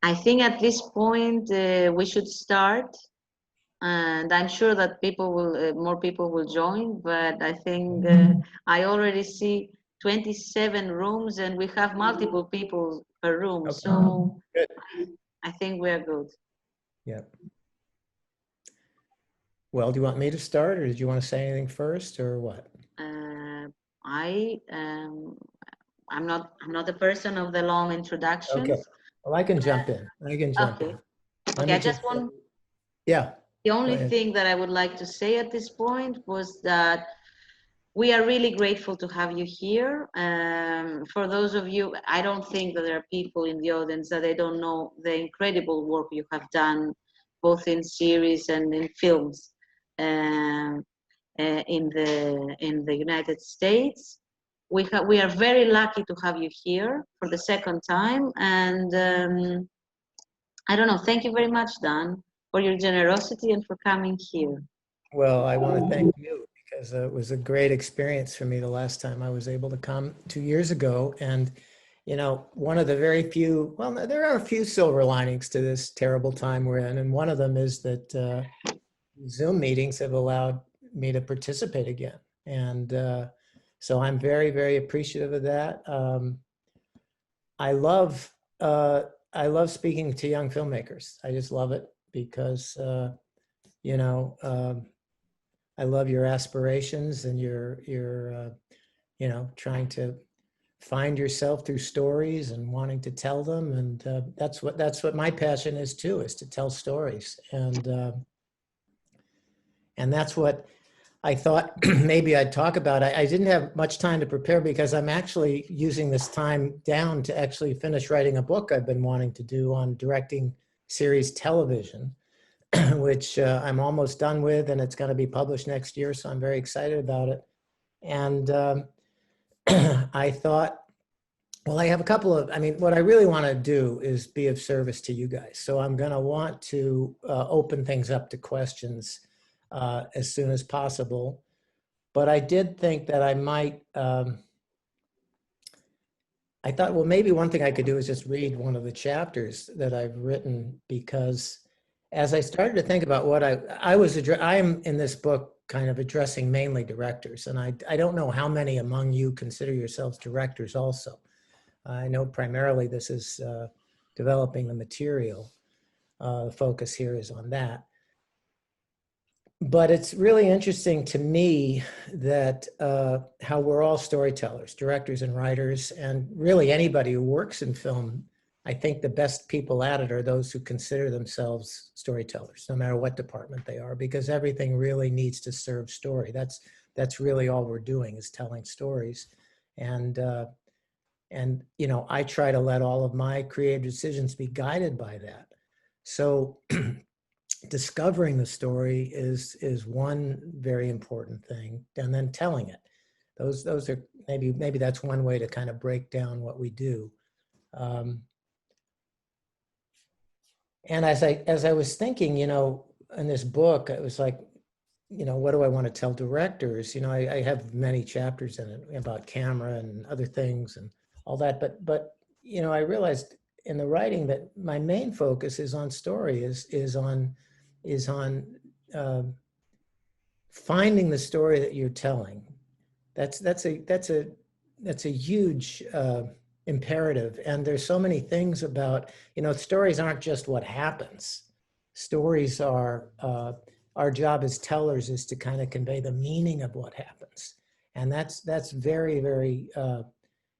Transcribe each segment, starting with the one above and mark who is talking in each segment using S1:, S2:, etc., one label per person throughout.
S1: I think at this point we should start, and I'm sure that people will, more people will join. But I think I already see 27 rooms, and we have multiple people per room,
S2: Okay.
S1: so
S2: Good.
S1: I think we're good.
S2: Yeah. Well, do you want me to start, or did you want to say anything first, or what?
S1: I I'm not the person of the long
S2: Okay.
S1: introductions.
S2: Well, I can jump in. I can jump
S1: Okay.
S2: in. Let
S1: Okay,
S2: me
S1: I just
S2: just,
S1: want,
S2: yeah,
S1: the
S2: go
S1: only
S2: ahead.
S1: thing that I would like to say at this point was that we are really grateful to have you here. For those of you, I don't think that there are people in the audience that they don't know the incredible work you have done, both in series and in films, um, in the United States. We are very lucky to have you here for the second time, and I don't know. Thank you very much, Dan, for your generosity and for coming here.
S2: Well, I want to thank you because it was a great experience for me the last time I was able to come 2 years ago. And, you know, one of the very few, well, there are a few silver linings to this terrible time we're in. And one of them is that Zoom meetings have allowed me to participate again. And so I'm very, very appreciative of that. I love, uh, I love speaking to young filmmakers. I just love it because, you know, I love your aspirations and your you know, trying to find yourself through stories and wanting to tell them. And that's what my passion is too, is to tell stories. And that's what I thought maybe I'd talk about. I didn't have much time to prepare because I'm actually using this time down to actually finish writing a book I've been wanting to do on directing series television. Which I'm almost done with, and it's going to be published next year. So I'm very excited about it. And I thought, well, I have a couple of, I mean, what I really want to do is be of service to you guys. So I'm going to want to open things up to questions as soon as possible. But I did think that I might, I thought, well, maybe one thing I could do is just read one of the chapters that I've written, because as I started to think about what I'm in this book kind of addressing mainly directors. And I don't know how many among you consider yourselves directors also. I know primarily this is developing the material. The focus here is on that. But it's really interesting to me that how we're all storytellers, directors and writers, and really anybody who works in film. I think the best people at it are those who consider themselves storytellers, no matter what department they are, because everything really needs to serve story. That's really all we're doing, is telling stories. And you know, I try to let all of my creative decisions be guided by that. So discovering the story is one very important thing, and then telling it. Those are maybe that's one way to kind of break down what we do. And as I was thinking, you know, in this book, it was like, you know, what do I want to tell directors? You know, I have many chapters in it about camera and other things and all that, but you know, I realized in the writing that my main focus is on story, is on uh, finding the story that you're telling. That's a huge imperative. And there's so many things about, you know, stories aren't just what happens. Stories are, our job as tellers is to kind of convey the meaning of what happens. And that's very, very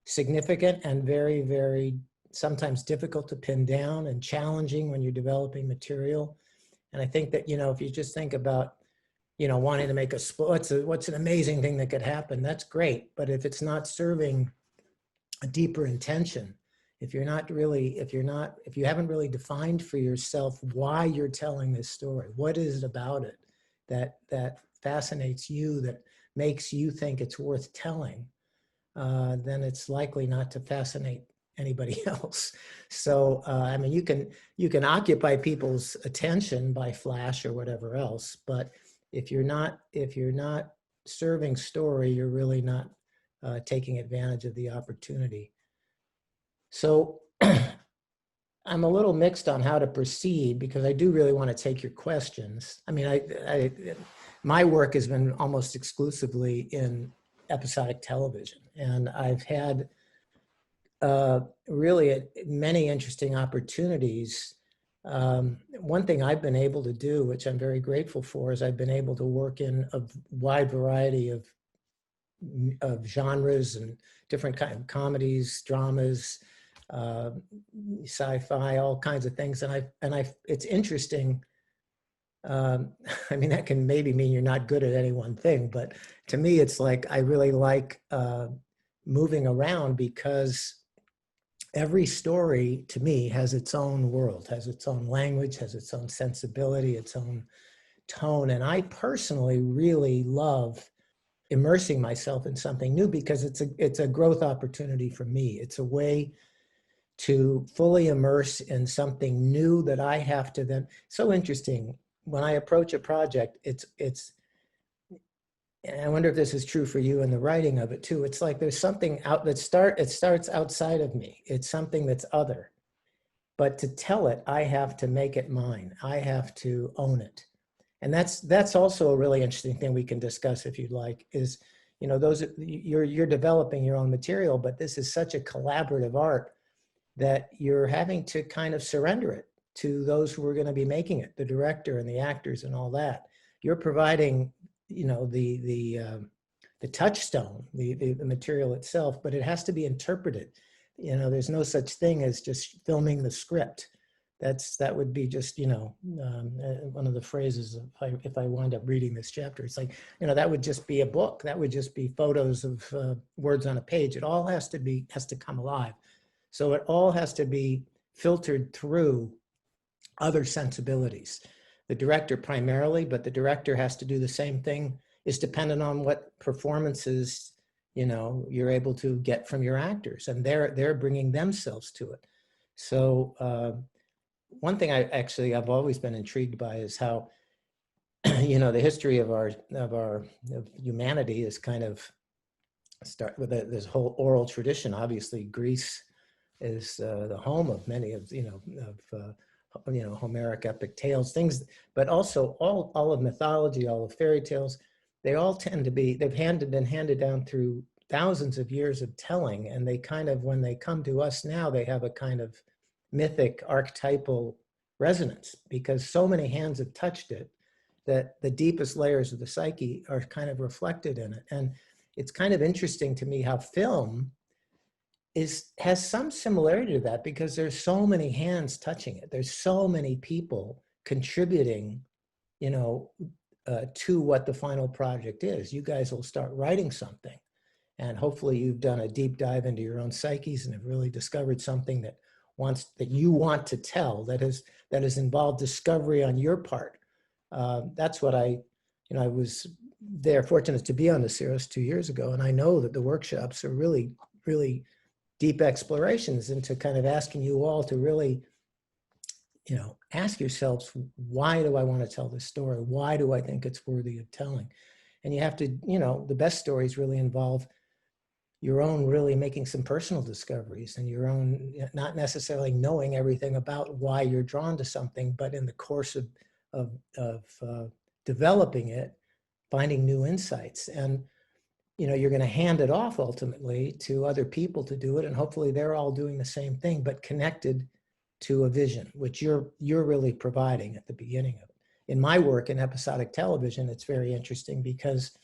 S2: significant and very, very sometimes difficult to pin down and challenging when you're developing material. And I think that, you know, if you just think about, you know, wanting to make what's an amazing thing that could happen, that's great. But if it's not serving a deeper intention, if you haven't really defined for yourself why you're telling this story, what is it about it that fascinates you, that makes you think it's worth telling, then it's likely not to fascinate anybody else. So I mean, you can occupy people's attention by flash or whatever else, but if you're not serving story, you're really not taking advantage of the opportunity. So I'm a little mixed on how to proceed because I do really want to take your questions. I mean, my work has been almost exclusively in episodic television, and I've had really many interesting opportunities. One thing I've been able to do, which I'm very grateful for, is I've been able to work in a wide variety of genres and different kind of comedies, dramas, sci-fi, all kinds of things. And it's interesting. I mean, that can maybe mean you're not good at any one thing, but to me, it's like, I really like moving around because every story to me has its own world, has its own language, has its own sensibility, its own tone. And I personally really love immersing myself in something new because it's a growth opportunity for me. It's a way to fully immerse in something new that I have to then. So interesting. When I approach a project, it's, and I wonder if this is true for you in the writing of it too. It's like there's something out it starts outside of me. It's something that's other. But to tell it, I have to make it mine. I have to own it. And that's also a really interesting thing we can discuss if you'd like, is, you know, you're developing your own material, but this is such a collaborative art that you're having to kind of surrender it to those who are going to be making it, the director and the actors and all that. You're providing, you know, the touchstone, the material itself, but it has to be interpreted. You know, there's no such thing as just filming the script. That would be just, you know, one of the phrases, if I wind up reading this chapter, it's like, you know, that would just be a book. That would just be photos of words on a page. It all has to come alive. So it all has to be filtered through other sensibilities. The director primarily, but the director has to do the same thing. Is dependent on what performances, you know, you're able to get from your actors, and they're bringing themselves to it. So one thing I've always been intrigued by is how, you know, the history of humanity is kind of start with this whole oral tradition. Obviously, Greece is the home of many of, you know, Homeric epic tales, things, but also all of mythology, all of fairy tales. They all tend to be, been handed down through thousands of years of telling, and they kind of, when they come to us now, they have a kind of mythic archetypal resonance because so many hands have touched it that the deepest layers of the psyche are kind of reflected in it. And it's kind of interesting to me how film has some similarity to that because there's so many hands touching it. There's so many people contributing, you know, to what the final project is. You guys will start writing something, and hopefully you've done a deep dive into your own psyches and have really discovered something that you want to tell, that has involved discovery on your part. That's what I was fortunate to be on Nisyros 2 years ago, and I know that the workshops are really, really deep explorations into kind of asking you all to really, you know, ask yourselves, why do I want to tell this story? Why do I think it's worthy of telling? And you have to, you know, the best stories really involve your own really making some personal discoveries and your own, not necessarily knowing everything about why you're drawn to something, but in the course of developing it, finding new insights. And, you know, you're going to hand it off ultimately to other people to do it. And hopefully they're all doing the same thing, but connected to a vision, which you're really providing at the beginning of it. In my work in episodic television, it's very interesting because,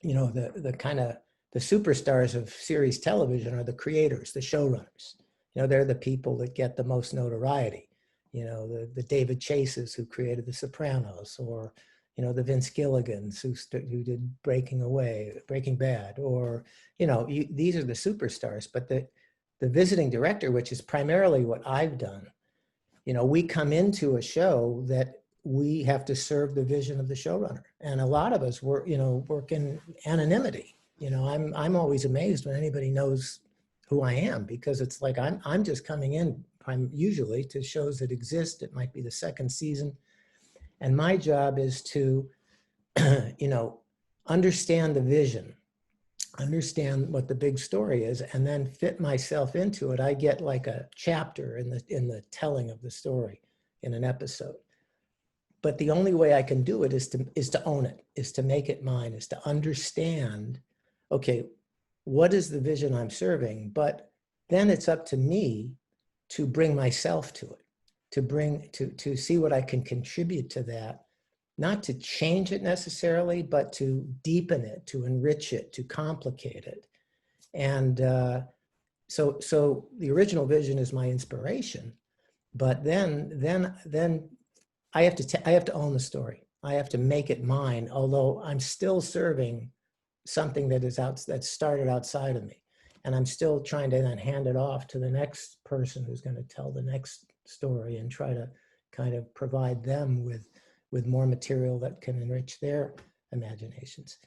S2: you know, the kind of the superstars of series television are the creators, the showrunners. You know, they're the people that get the most notoriety. You know, the David Chases who created The Sopranos, or, you know, the Vince Gilligans who did Breaking Bad, or, you know, these are the superstars. But the visiting director, which is primarily what I've done, you know, we come into a show that we have to serve the vision of the showrunner. And a lot of us work in anonymity. You know, I'm always amazed when anybody knows who I am, because it's like I'm just coming in usually to shows that exist. It might be the second season. And my job is to, you know, understand the vision understand what the big story is, and then fit myself into it. I get like a chapter in the telling of the story in an episode. But the only way I can do it is to own it, is to make it mine, is to understand, okay, what is the vision I'm serving? But then it's up to me to bring myself to it, to see what I can contribute to that, not to change it necessarily, but to deepen it, to enrich it, to complicate it. And so the original vision is my inspiration, but then I have to own the story. I have to make it mine, although I'm still serving something that started outside of me. And I'm still trying to then hand it off to the next person who's going to tell the next story and try to kind of provide them with more material that can enrich their imaginations.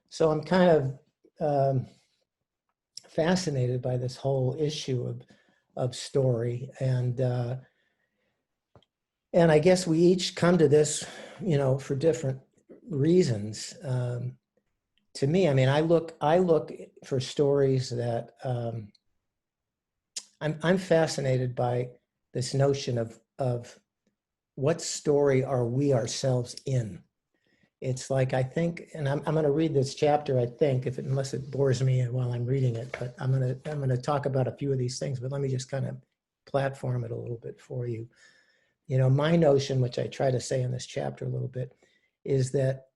S2: So I'm kind of fascinated by this whole issue of story. And I guess we each come to this, for different reasons. To me, I mean, I look for stories that I'm fascinated by this notion of what story are we ourselves in. It's like, I think, and I'm going to read this chapter, I think, unless it bores me while I'm reading it, but I'm going to talk about a few of these things, but let me just kind of platform it a little bit for you. My notion, which I try to say in this chapter a little bit, is that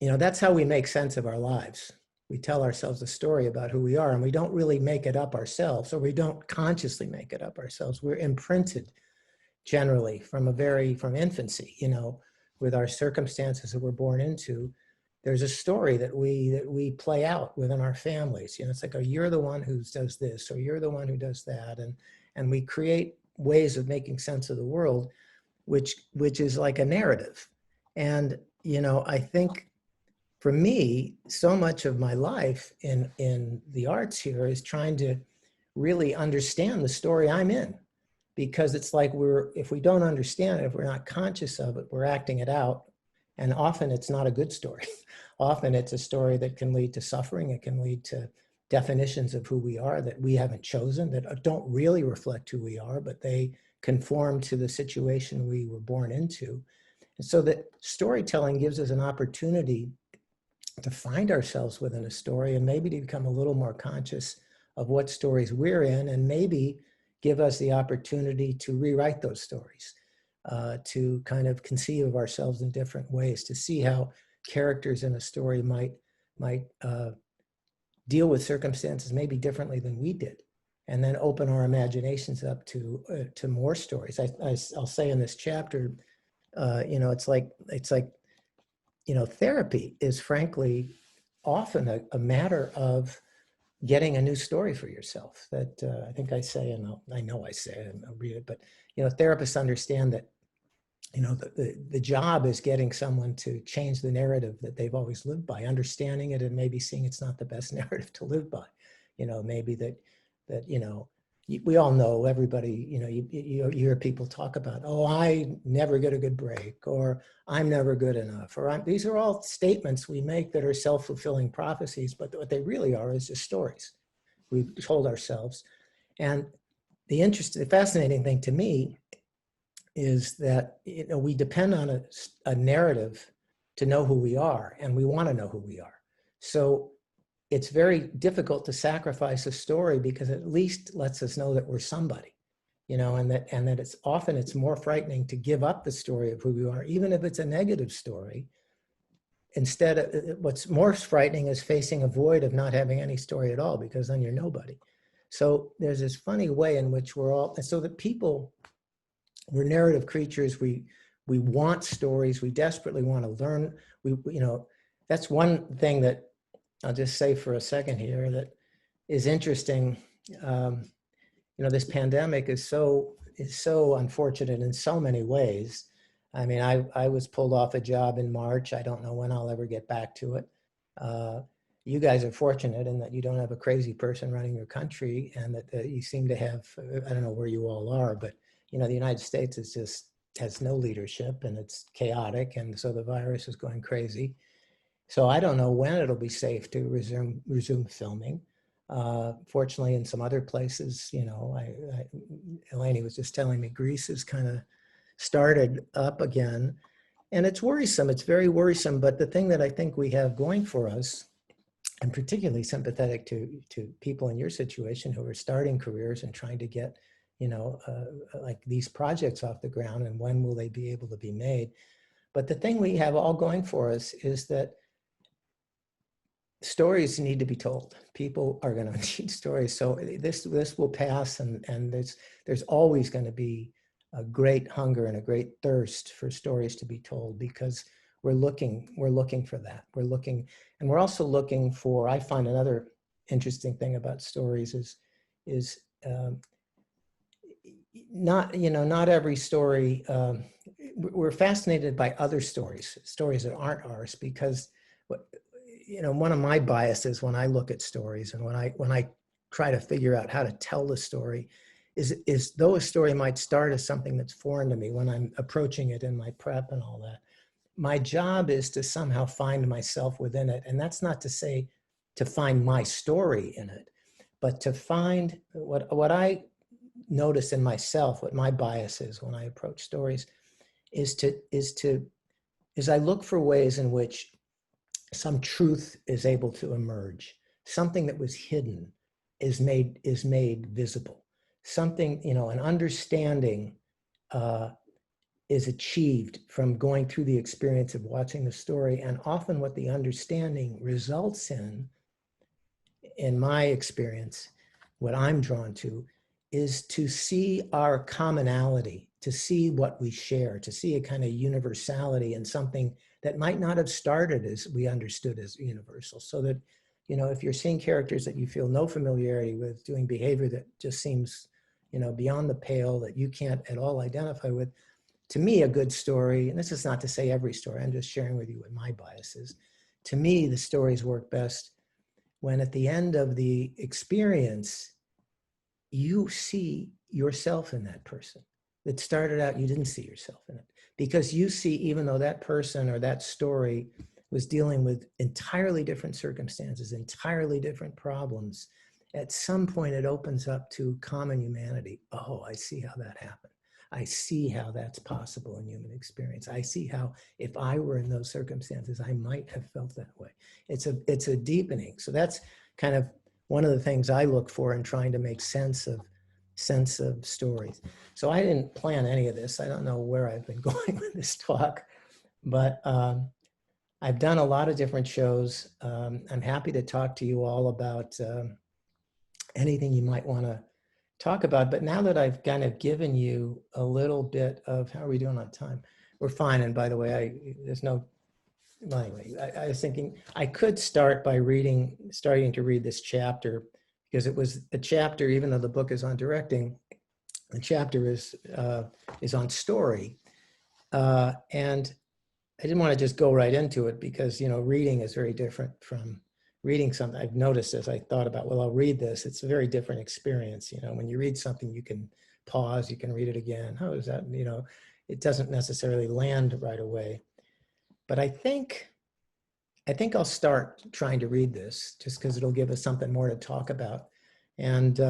S2: that's how we make sense of our lives. We tell ourselves a story about who we are, and we don't really make it up ourselves, or we don't consciously make it up ourselves. We're imprinted generally from infancy, with our circumstances that we're born into. There's a story that we play out within our families. It's like, oh, you're the one who does this, or you're the one who does that. And we create ways of making sense of the world, which is like a narrative. And, I think, for me, so much of my life in the arts here is trying to really understand the story I'm in, because it's like if we don't understand it, if we're not conscious of it, we're acting it out. And often it's not a good story. Often it's a story that can lead to suffering. It can lead to definitions of who we are that we haven't chosen, that don't really reflect who we are, but they conform to the situation we were born into. And so that storytelling gives us an opportunity to find ourselves within a story, and maybe to become a little more conscious of what stories we're in, and maybe give us the opportunity to rewrite those stories, to kind of conceive of ourselves in different ways, to see how characters in a story might deal with circumstances maybe differently than we did, and then open our imaginations up to more stories. I'll say in this chapter, it's like therapy is frankly often a matter of getting a new story for yourself. That I think I say, and I know I say it, and I'll read it, but therapists understand that the job is getting someone to change the narrative that they've always lived by, understanding it, and maybe seeing it's not the best narrative to live by. Maybe that we all know, everybody, you hear people talk about, oh, I never get a good break, or I'm never good enough, or these are all statements we make that are self-fulfilling prophecies, but what they really are is just stories we've told ourselves. And the fascinating thing to me is that we depend on a narrative to know who we are, and we want to know who we are. So it's very difficult to sacrifice a story, because at least lets us know that we're somebody, and that it's more frightening to give up the story of who we are, even if it's a negative story. Instead, what's more frightening is facing a void of not having any story at all, because then you're nobody. So there's this funny way in which we're narrative creatures. We want stories. We desperately want to learn. That's one thing that I'll just say for a second here that is interesting. This pandemic is so unfortunate in so many ways. I mean, I was pulled off a job in March. I don't know when I'll ever get back to it. You guys are fortunate in that you don't have a crazy person running your country, and that you seem to have, I don't know where you all are, but the United States has no leadership, and it's chaotic. And so the virus is going crazy. So I don't know when it'll be safe to resume filming. Fortunately, in some other places, you know, Eleni was just telling me Greece has kind of started up again. And it's worrisome. It's very worrisome. But the thing that I think we have going for us, I'm particularly sympathetic to people in your situation who are starting careers and trying to get, you know, like these projects off the ground, and when will they be able to be made? But the thing we have all going for us is that stories need to be told. People are going to need stories. So this will pass, and there's always going to be a great hunger and a great thirst for stories to be told, because we're looking for that. And we're also looking for, I find another interesting thing about stories is not every story, we're fascinated by other stories that aren't ours, because you know, one of my biases when I look at stories and when I try to figure out how to tell the story is though a story might start as something that's foreign to me when I'm approaching it in my prep and all that, my job is to somehow find myself within it. And that's not to say to find my story in it, but to find what I notice in myself, what my bias is when I approach stories, is I look for ways in which some truth is able to emerge. Something that was hidden is made visible. Something, you know, an understanding is achieved from going through the experience of watching the story. And often what the understanding results in my experience, what I'm drawn to, is to see our commonality, to see what we share, to see a kind of universality in something that might not have started as we understood as universal. So that, you know, if you're seeing characters that you feel no familiarity with doing behavior that just seems, you know, beyond the pale, that you can't at all identify with, to me, a good story, and this is not to say every story, I'm just sharing with you what my bias is. To me, the stories work best when at the end of the experience, you see yourself in that person. That started out, you didn't see yourself in it. Because you see, even though that person or that story was dealing with entirely different circumstances, entirely different problems, at some point it opens up to common humanity. Oh, I see how that happened. I see how that's possible in human experience. I see how, if I were in those circumstances, I might have felt that way. It's a deepening. So that's kind of one of the things I look for in trying to make sense of stories. So I didn't plan any of this. I don't know where I've been going with this talk, but I've done a lot of different shows. I'm happy to talk to you all about anything you might want to talk about. But now that I've kind of given you a little bit of, how are we doing on time? We're fine. And by the way, there's no, well, anyway, I was thinking I could start by starting to read this chapter, because it was a chapter, even though the book is on directing, the chapter is on story. And I didn't want to just go right into it, because, you know, reading is very different from reading something. I've noticed as I thought about, well, I'll read this. It's a very different experience. You know, when you read something, you can pause, you can read it again. How is that? You know, it doesn't necessarily land right away. But I think I'll start trying to read this, just because it'll give us something more to talk about. And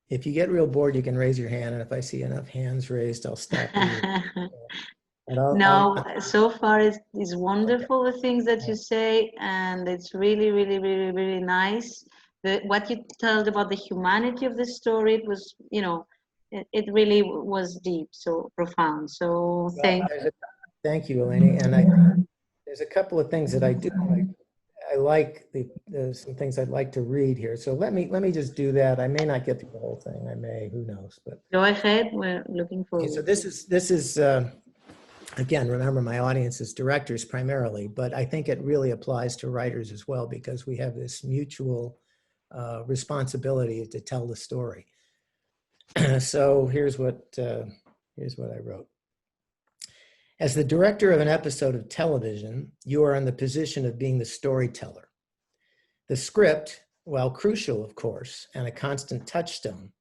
S2: if you get real bored, you can raise your hand. And if I see enough hands raised, I'll stop reading.
S1: No, so far it's wonderful,
S2: Okay.
S1: the things that you say, and it's really, really, really, really nice. What you told about the humanity of the story, it was, you know, it really was deep, so profound. So
S2: Thank you, Eleni. And there's a couple of things that I do. I like there's some things I'd like to read here. So let me just do that. I may not get through the whole thing. I may, who knows? But
S1: go ahead. We're looking forward.
S2: okay, so this is again, remember, my audience is directors primarily, but I think it really applies to writers as well, because we have this mutual responsibility to tell the story. So here's what I wrote. As the director of an episode of television, you are in the position of being the storyteller. The script, while crucial, of course, and a constant touchstone,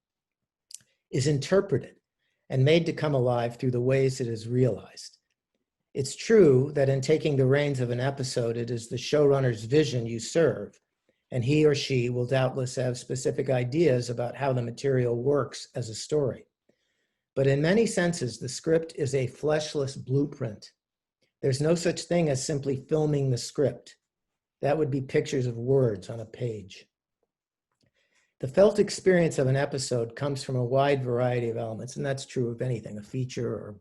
S2: is interpreted and made to come alive through the ways it is realized. It's true that in taking the reins of an episode, it is the showrunner's vision you serve, and he or she will doubtless have specific ideas about how the material works as a story. But in many senses, the script is a fleshless blueprint. There's no such thing as simply filming the script. That would be pictures of words on a page. The felt experience of an episode comes from a wide variety of elements, and that's true of anything, a feature or,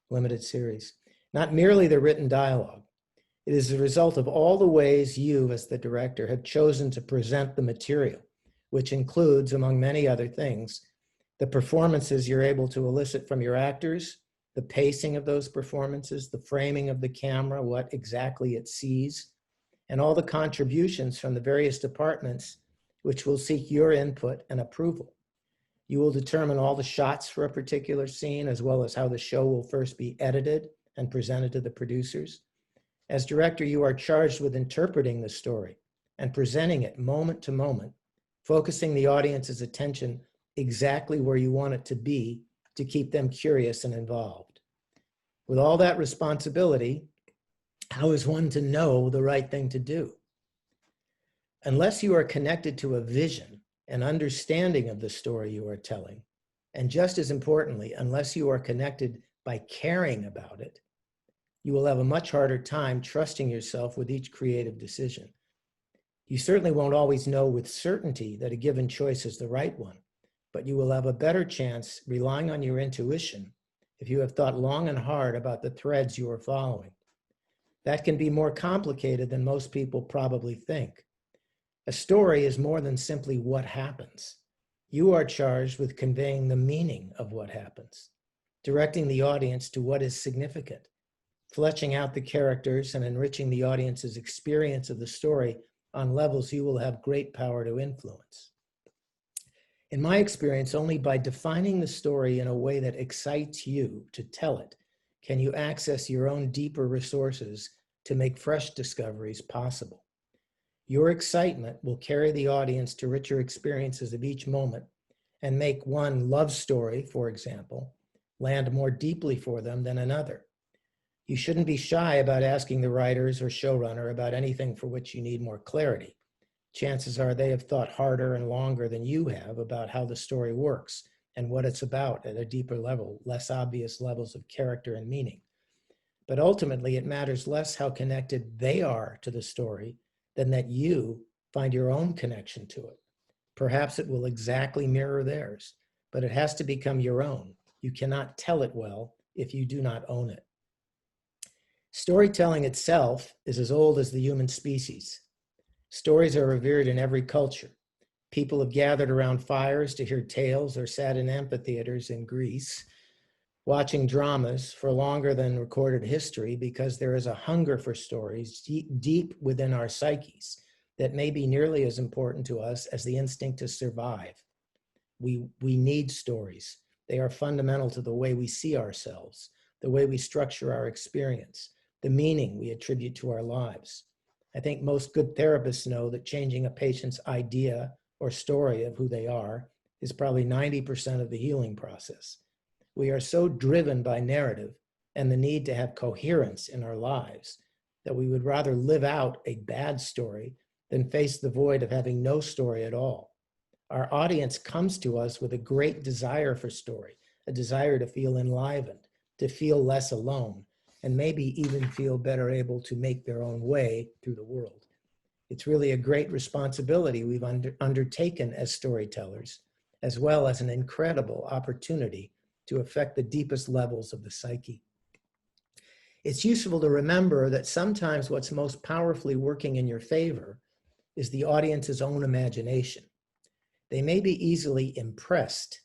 S2: limited series. Not merely the written dialogue. It is the result of all the ways you, as the director, have chosen to present the material, which includes, among many other things, the performances you're able to elicit from your actors, the pacing of those performances, the framing of the camera, what exactly it sees, and all the contributions from the various departments which will seek your input and approval. You will determine all the shots for a particular scene, as well as how the show will first be edited and presented to the producers. As director, you are charged with interpreting the story and presenting it moment to moment, focusing the audience's attention exactly where you want it to be to keep them curious and involved. With all that responsibility, how is one to know the right thing to do? Unless you are connected to a vision, an understanding of the story you are telling, and just as importantly, unless you are connected by caring about it, you will have a much harder time trusting yourself with each creative decision. You certainly won't always know with certainty that a given choice is the right one, but you will have a better chance relying on your intuition if you have thought long and hard about the threads you are following. That can be more complicated than most people probably think. A story is more than simply what happens. You are charged with conveying the meaning of what happens, directing the audience to what is significant, fleshing out the characters and enriching the audience's experience of the story on levels you will have great power to influence. In my experience, only by defining the story in a way that excites you to tell it can you access your own deeper resources to make fresh discoveries possible. Your excitement will carry the audience to richer experiences of each moment and make one love story, for example, land more deeply for them than another. You shouldn't be shy about asking the writers or showrunner about anything for which you need more clarity. Chances are they have thought harder and longer than you have about how the story works and what it's about at a deeper level, less obvious levels of character and meaning. But ultimately, it matters less how connected they are to the story than that you find your own connection to it. Perhaps it will exactly mirror theirs, but it has to become your own. You cannot tell it well if you do not own it. Storytelling itself is as old as the human species. Stories are revered in every culture. People have gathered around fires to hear tales or sat in amphitheaters in Greece, watching dramas for longer than recorded history because there is a hunger for stories deep within our psyches that may be nearly as important to us as the instinct to survive. We need stories. They are fundamental to the way we see ourselves, the way we structure our experience, the meaning we attribute to our lives. I think most good therapists know that changing a patient's idea or story of who they are is probably 90% of the healing process. We are so driven by narrative and the need to have coherence in our lives that we would rather live out a bad story than face the void of having no story at all. Our audience comes to us with a great desire for story, a desire to feel enlivened, to feel less alone, and maybe even feel better able to make their own way through the world. It's really a great responsibility we've undertaken as storytellers, as well as an incredible opportunity to affect the deepest levels of the psyche. It's useful to remember that sometimes what's most powerfully working in your favor is the audience's own imagination. They may be easily impressed,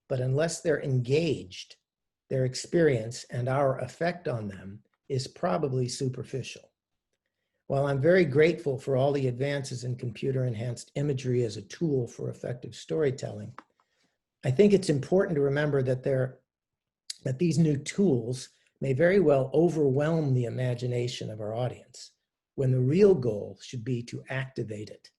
S2: but unless they're engaged, their experience and our effect on them is probably superficial. While I'm very grateful for all the advances in computer-enhanced imagery as a tool for effective storytelling, I think it's important to remember that these new tools may very well overwhelm the imagination of our audience, when the real goal should be to activate it.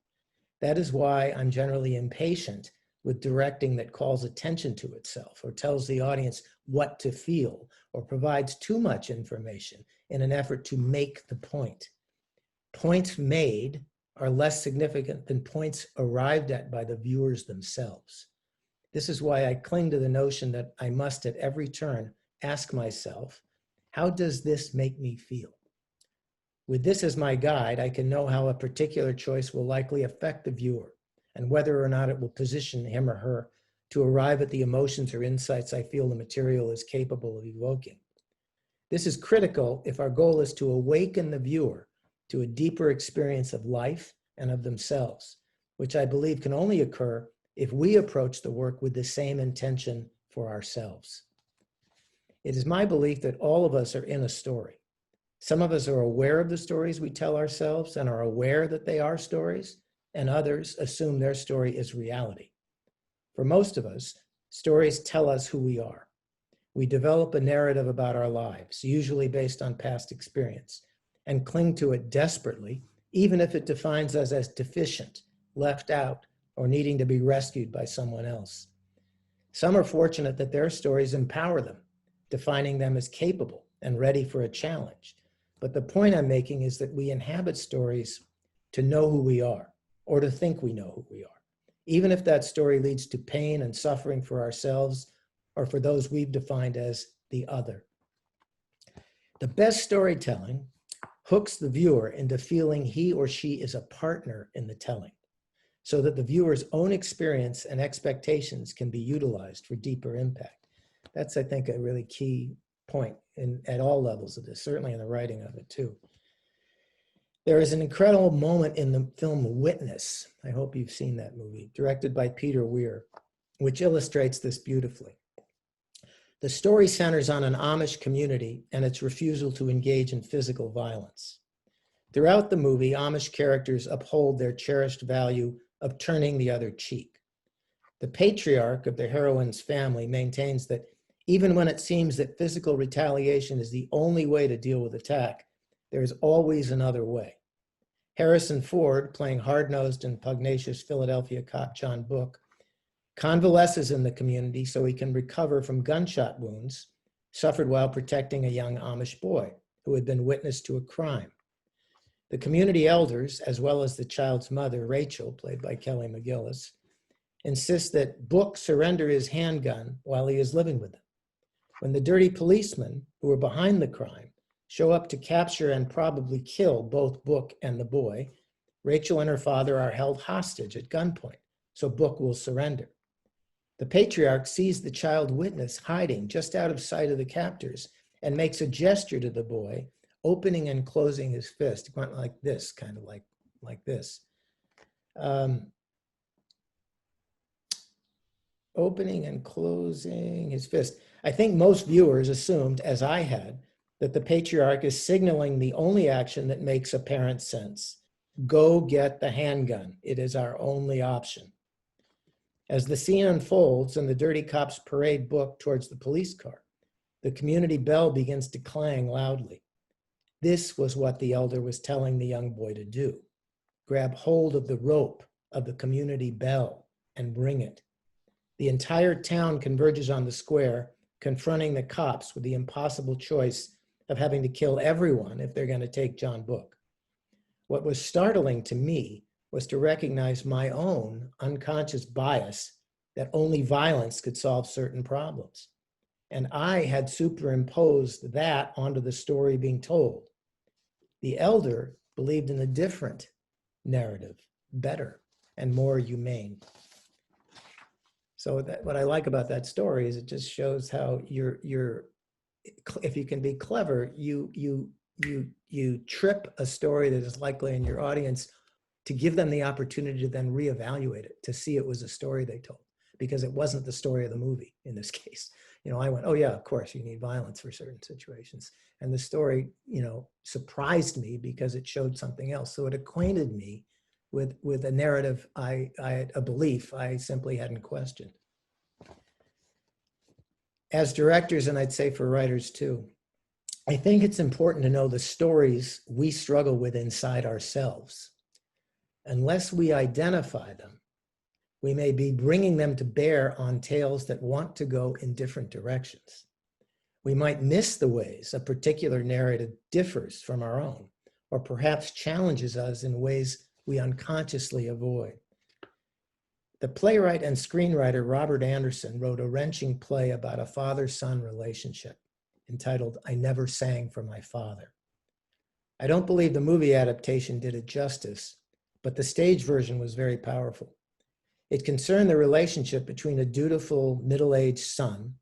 S2: That is why I'm generally impatient with directing that calls attention to itself or tells the audience what to feel or provides too much information in an effort to make the point. Points made are less significant than points arrived at by the viewers themselves. This is why I cling to the notion that I must at every turn ask myself, how does this make me feel? With this as my guide, I can know how a particular choice will likely affect the viewer and whether or not it will position him or her to arrive at the emotions or insights I feel the material is capable of evoking. This is critical if our goal is to awaken the viewer to a deeper experience of life and of themselves, which I believe can only occur if we approach the work with the same intention for ourselves. It is my belief that all of us are in a story. Some of us are aware of the stories we tell ourselves and are aware that they are stories, and others assume their story is reality. For most of us, stories tell us who we are. We develop a narrative about our lives, usually based on past experience, and cling to it desperately, even if it defines us as deficient, left out, or needing to be rescued by someone else. Some are fortunate that their stories empower them, defining them as capable and ready for a challenge. But the point I'm making is that we inhabit stories to know who we are, or to think we know who we are, even if that story leads to pain and suffering for ourselves or for those we've defined as the other. The best storytelling hooks the viewer into feeling he or she is a partner in the telling, so that the viewer's own experience and expectations can be utilized for deeper impact. That's, I think, a really key point at all levels of this, certainly in the writing of it too. There is an incredible moment in the film Witness, I hope you've seen that movie, directed by Peter Weir, which illustrates this beautifully. The story centers on an Amish community and its refusal to engage in physical violence. Throughout the movie, Amish characters uphold their cherished value of turning the other cheek. The patriarch of the heroine's family maintains that even when it seems that physical retaliation is the only way to deal with attack, there is always another way. Harrison Ford, playing hard-nosed and pugnacious Philadelphia cop John Book, convalesces in the community so he can recover from gunshot wounds suffered while protecting a young Amish boy who had been witness to a crime. The community elders, as well as the child's mother, Rachel, played by Kelly McGillis, insist that Book surrender his handgun while he is living with them. When the dirty policemen who were behind the crime show up to capture and probably kill both Book and the boy, Rachel and her father are held hostage at gunpoint, so Book will surrender. The patriarch sees the child witness hiding just out of sight of the captors and makes a gesture to the boy, opening and closing his fist. It went like this, kind of like this. Opening and closing his fist. I think most viewers assumed, as I had, that the patriarch is signaling the only action that makes apparent sense. Go get the handgun. It is our only option. As the scene unfolds and the dirty cops parade Book towards the police car, the community bell begins to clang loudly. This was what the elder was telling the young boy to do. Grab hold of the rope of the community bell and ring it. The entire town converges on the square, confronting the cops with the impossible choice of having to kill everyone if they're going to take John Book. What was startling to me was to recognize my own unconscious bias that only violence could solve certain problems. And I had superimposed that onto the story being told. The elder believed in a different narrative, better and more humane. So what I like about that story is it just shows how you're if you can be clever, you trip a story that is likely in your audience to give them the opportunity to then reevaluate it, to see it was a story they told, because it wasn't the story of the movie in this case. I went, oh yeah, of course you need violence for certain situations. And the story, surprised me because it showed something else. So it acquainted me with a narrative, a belief I simply hadn't questioned. As directors, and I'd say for writers too, I think it's important to know the stories we struggle with inside ourselves. Unless we identify them, we may be bringing them to bear on tales that want to go in different directions. We might miss the ways a particular narrative differs from our own, or perhaps challenges us in ways we unconsciously avoid. The playwright and screenwriter Robert Anderson wrote a wrenching play about a father-son relationship entitled I Never Sang for My Father. I don't believe the movie adaptation did it justice, but the stage version was very powerful. It concerned the relationship between a dutiful middle-aged son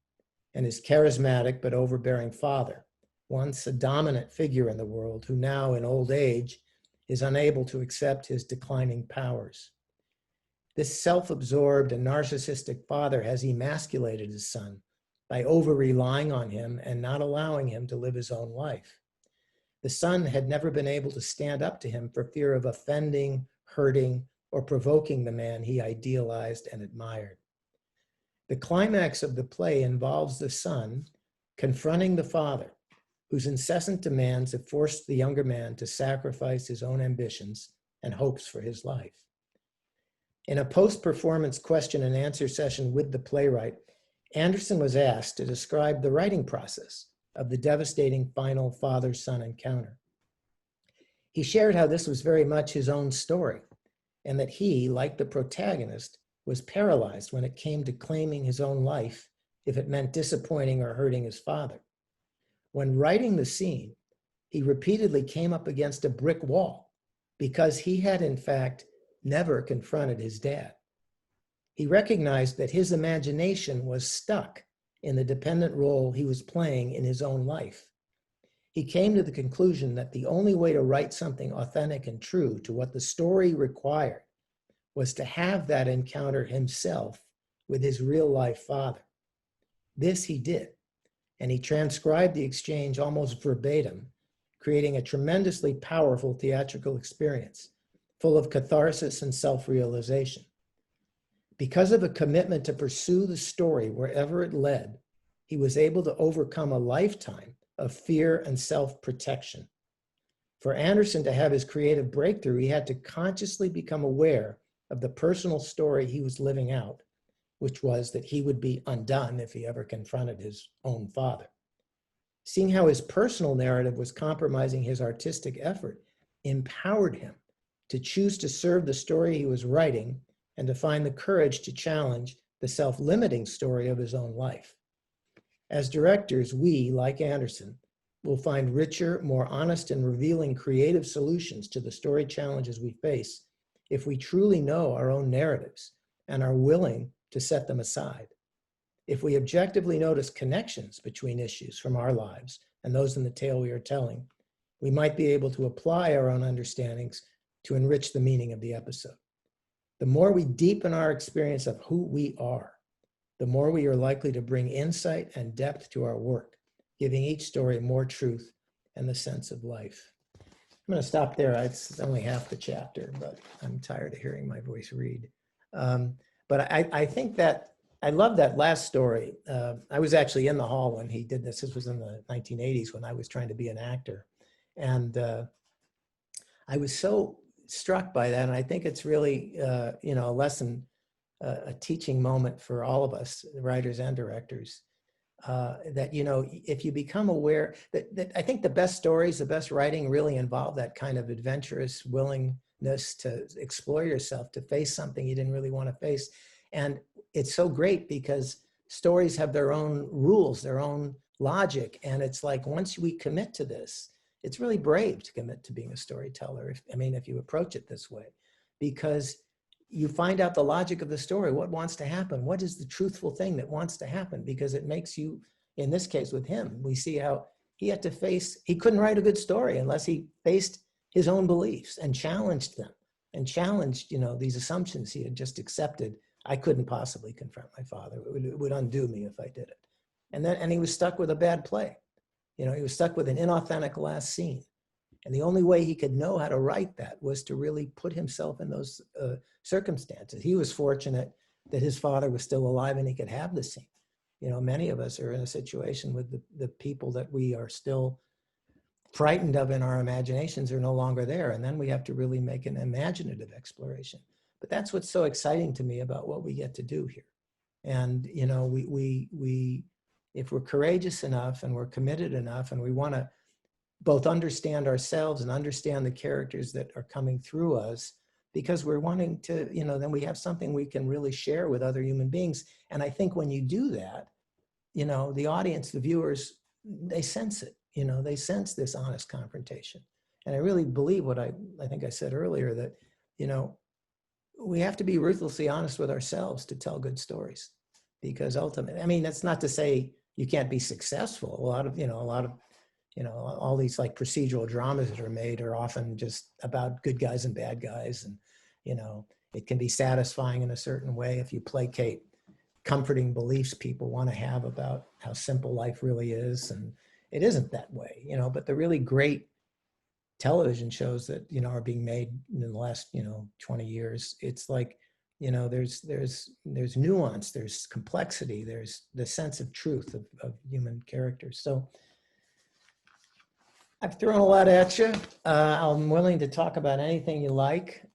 S2: and his charismatic but overbearing father, once a dominant figure in the world who now in old age is unable to accept his declining powers. This self-absorbed and narcissistic father has emasculated his son by over-relying on him and not allowing him to live his own life. The son had never been able to stand up to him for fear of offending, hurting, or provoking the man he idealized and admired. The climax of the play involves the son confronting the father, whose incessant demands have forced the younger man to sacrifice his own ambitions and hopes for his life. In a post-performance question and answer session with the playwright, Anderson was asked to describe the writing process of the devastating final father-son encounter. He shared how this was very much his own story, and that he, like the protagonist, was paralyzed when it came to claiming his own life if it meant disappointing or hurting his father. When writing the scene, he repeatedly came up against a brick wall because he had, in fact, never confronted his dad. He recognized that his imagination was stuck in the dependent role he was playing in his own life. He came to the conclusion that the only way to write something authentic and true to what the story required was to have that encounter himself with his real-life father. This he did, and he transcribed the exchange almost verbatim, creating a tremendously powerful theatrical experience, full of catharsis and self-realization. Because of a commitment to pursue the story wherever it led, he was able to overcome a lifetime of fear and self-protection. For Anderson to have his creative breakthrough, he had to consciously become aware of the personal story he was living out, which was that he would be undone if he ever confronted his own father. Seeing how his personal narrative was compromising his artistic effort empowered him to choose to serve the story he was writing and to find the courage to challenge the self-limiting story of his own life. As directors, we, like Anderson, will find richer, more honest and revealing creative solutions to the story challenges we face if we truly know our own narratives and are willing to set them aside. If we objectively notice connections between issues from our lives and those in the tale we are telling, we might be able to apply our own understandings to enrich the meaning of the episode. The more we deepen our experience of who we are, the more we are likely to bring insight and depth to our work, giving each story more truth and the sense of life. I'm going to stop there. It's only half the chapter, but I'm tired of hearing my voice read. But I think that I love that last story. I was actually in the hall when he did this. This was in the 1980s when I was trying to be an actor. And I was so struck by that. And I think it's really, a lesson, a teaching moment for all of us, writers and directors, that, if you become aware that I think the best stories, the best writing really involve that kind of adventurous willingness to explore yourself, to face something you didn't really want to face. And it's so great because stories have their own rules, their own logic. And it's like, once we commit to this, it's really brave to commit to being a storyteller. If you approach it this way, because you find out the logic of the story, what wants to happen, what is the truthful thing that wants to happen, because it makes you, in this case with him, we see how he had to face, he couldn't write a good story unless he faced his own beliefs and challenged them and challenged, these assumptions he had just accepted. I couldn't possibly confront my father. It would undo me if I did it. And he was stuck with a bad play. He was stuck with an inauthentic last scene. And the only way he could know how to write that was to really put himself in those circumstances. He was fortunate that his father was still alive and he could have the scene. Many of us are in a situation with the people that we are still frightened of in our imaginations are no longer there. And then we have to really make an imaginative exploration. But that's what's so exciting to me about what we get to do here. And, we if we're courageous enough and we're committed enough and we want to both understand ourselves and understand the characters that are coming through us, because we're wanting to, then we have something we can really share with other human beings. And I think when you do that, the audience, the viewers, they sense it, they sense this honest confrontation. And I really believe what I think I said earlier, that, we have to be ruthlessly honest with ourselves to tell good stories, because ultimately, I mean, that's not to say you can't be successful. A lot of all these like procedural dramas that are made are often just about good guys and bad guys. And, it can be satisfying in a certain way if you placate comforting beliefs people want to have about how simple life really is. And it isn't that way, but the really great television shows that, are being made in the last, 20 years, it's like, there's nuance, there's complexity, there's the sense of truth of human characters. So I've thrown a lot at you. I'm willing to talk about anything you like,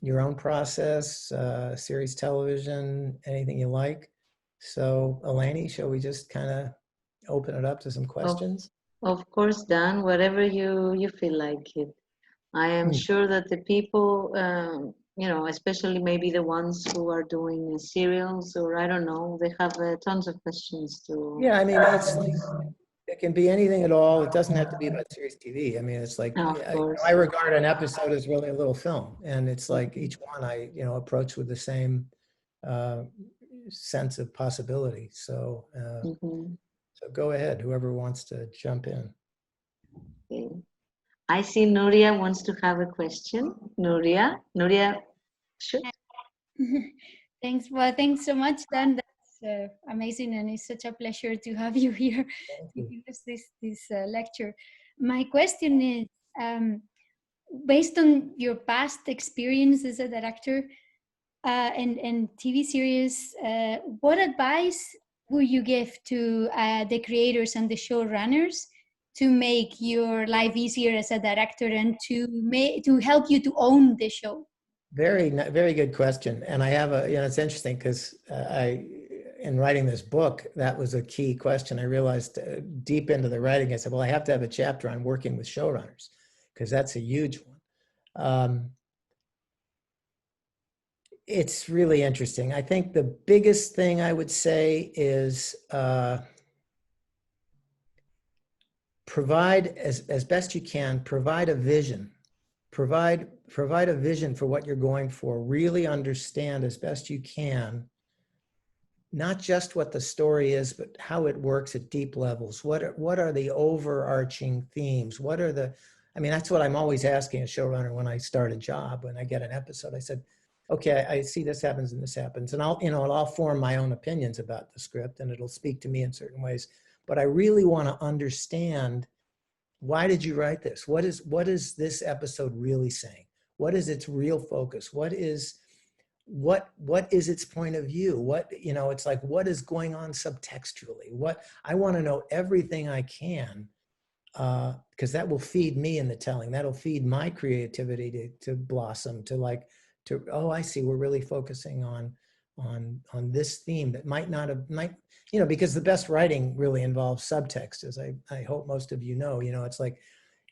S2: your own process, series television, anything you like. So Eleni, shall we just kind of open it up to some questions?
S1: Of course, Dan, whatever you feel like it. I am sure that the people, especially maybe the ones who are doing serials, or I don't know, they have tons of questions to.
S2: Yeah, I mean, it can be anything at all. It doesn't have to be about series TV. I mean, it's like, I regard an episode as really a little film, and it's like each one I, approach with the same sense of possibility. So, so go ahead, whoever wants to jump in.
S1: Okay. I see Nuria wants to have a question. Nuria, shoot.
S3: Thanks. Well, thanks so much, Dan. That's amazing, and it's such a pleasure to have you here to give us this lecture. My question is, based on your past experience as a director and TV series, what advice would you give to the creators and the showrunners to make your life easier as a director and to help you to own the show?
S2: Very, very good question. And I have it's interesting because in writing this book, that was a key question. I realized deep into the writing, I said, well, I have to have a chapter on working with showrunners, because that's a huge one. It's really interesting. I think the biggest thing I would say is provide, as best you can, provide a vision. Provide a vision for what you're going for. Really understand as best you can, not just what the story is, but how it works at deep levels. What are the overarching themes? That's what I'm always asking a showrunner when I start a job, when I get an episode. I said, okay, I see this happens and this happens. And I'll form my own opinions about the script, and it'll speak to me in certain ways. But I really want to understand, why did you write this? What is this episode really saying? What is its real focus? What is its point of view? It's like, what is going on subtextually? I want to know everything I can, because that will feed me in the telling. That'll feed my creativity to blossom, oh, I see, we're really focusing on this theme that because the best writing really involves subtext, as I hope most of you know. It's like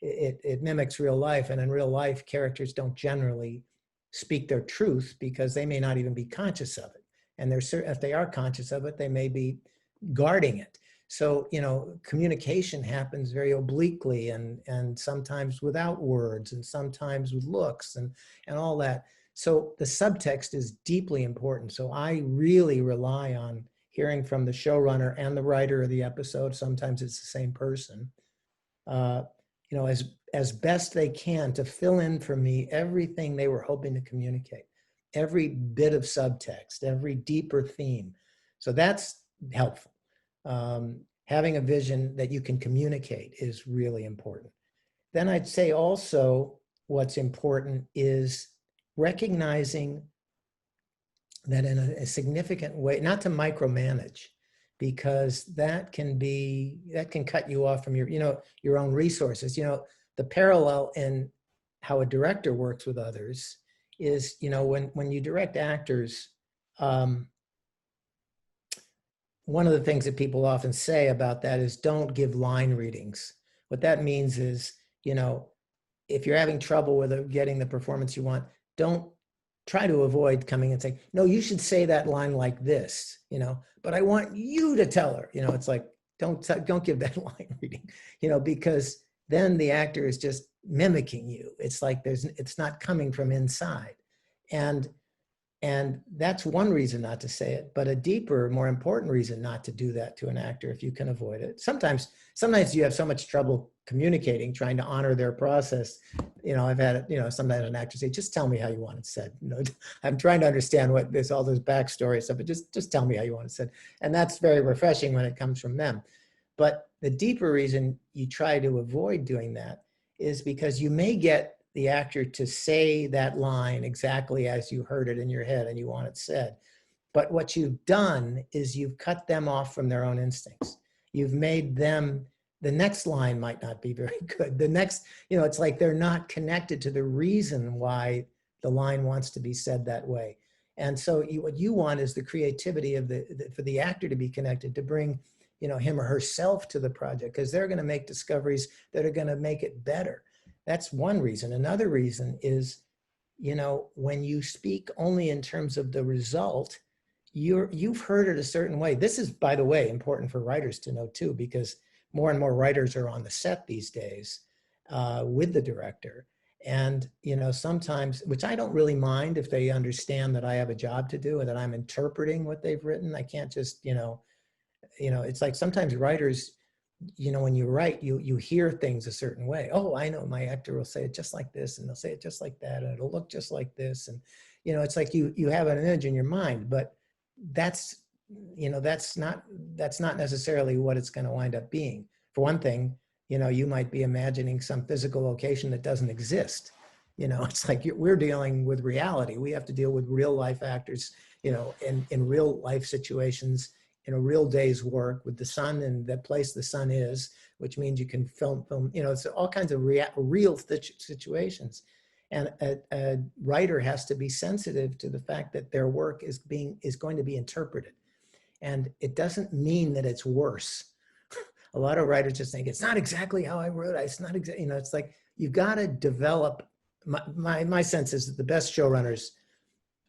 S2: it mimics real life, and in real life, characters don't generally speak their truth because they may not even be conscious of it. And if they are conscious of it, they may be guarding it. So, communication happens very obliquely and sometimes without words and sometimes with looks and all that. So the subtext is deeply important. So I really rely on hearing from the showrunner and the writer of the episode. Sometimes it's the same person, as best they can, to fill in for me everything they were hoping to communicate, every bit of subtext, every deeper theme. So that's helpful. Having a vision that you can communicate is really important. Then I'd say also what's important is recognizing that in a significant way, not to micromanage, because that can cut you off from your own resources. The parallel in how a director works with others is, when you direct actors, one of the things that people often say about that is don't give line readings. What that means is, you know, if you're having trouble with getting the performance you want, don't try to avoid coming and saying, no, you should say that line like this, you know, but I want you to tell her, you know, it's like, don't give that line reading, you know, because then the actor is just mimicking you. It's like it's not coming from inside. And that's one reason not to say it, but a deeper, more important reason not to do that to an actor if you can avoid it. Sometimes you have so much trouble communicating, trying to honor their process. You know, I've had it, you know, sometimes an actor say, just tell me how you want it said. You know, I'm trying to understand what there's all those backstory stuff, but just tell me how you want it said. And that's very refreshing when it comes from them. But the deeper reason you try to avoid doing that is because you may get the actor to say that line exactly as you heard it in your head and you want it said. But what you've done is you've cut them off from their own instincts. You've made them, the next line might not be very good. The next, you know, it's like they're not connected to the reason why the line wants to be said that way. And so what you want is the creativity of for the actor to be connected, to bring, you know, him or herself to the project, because they're going to make discoveries that are going to make it better. That's one reason. Another reason is, you know, when you speak only in terms of the result, you've heard it a certain way. This is, by the way, important for writers to know too, because more and more writers are on the set these days with the director. And, you know, sometimes, which I don't really mind if they understand that I have a job to do and that I'm interpreting what they've written. I can't just, you know, it's like sometimes writers, you know, when you write, you hear things a certain way. Oh, I know my actor will say it just like this, and they'll say it just like that, and it'll look just like this. And, you know, it's like you have an image in your mind, but that's, you know, that's not necessarily what it's going to wind up being. For one thing, you know, you might be imagining some physical location that doesn't exist. You know, it's like we're dealing with reality. We have to deal with real life actors, you know, in real life situations, in a real day's work with the sun and the place the sun is, which means you can film, you know, it's all kinds of real situations. And a writer has to be sensitive to the fact that their work is going to be interpreted. And it doesn't mean that it's worse. A lot of writers just think it's not exactly how I wrote it. It's not exactly, you know, it's like, you got to develop, my sense is that the best showrunners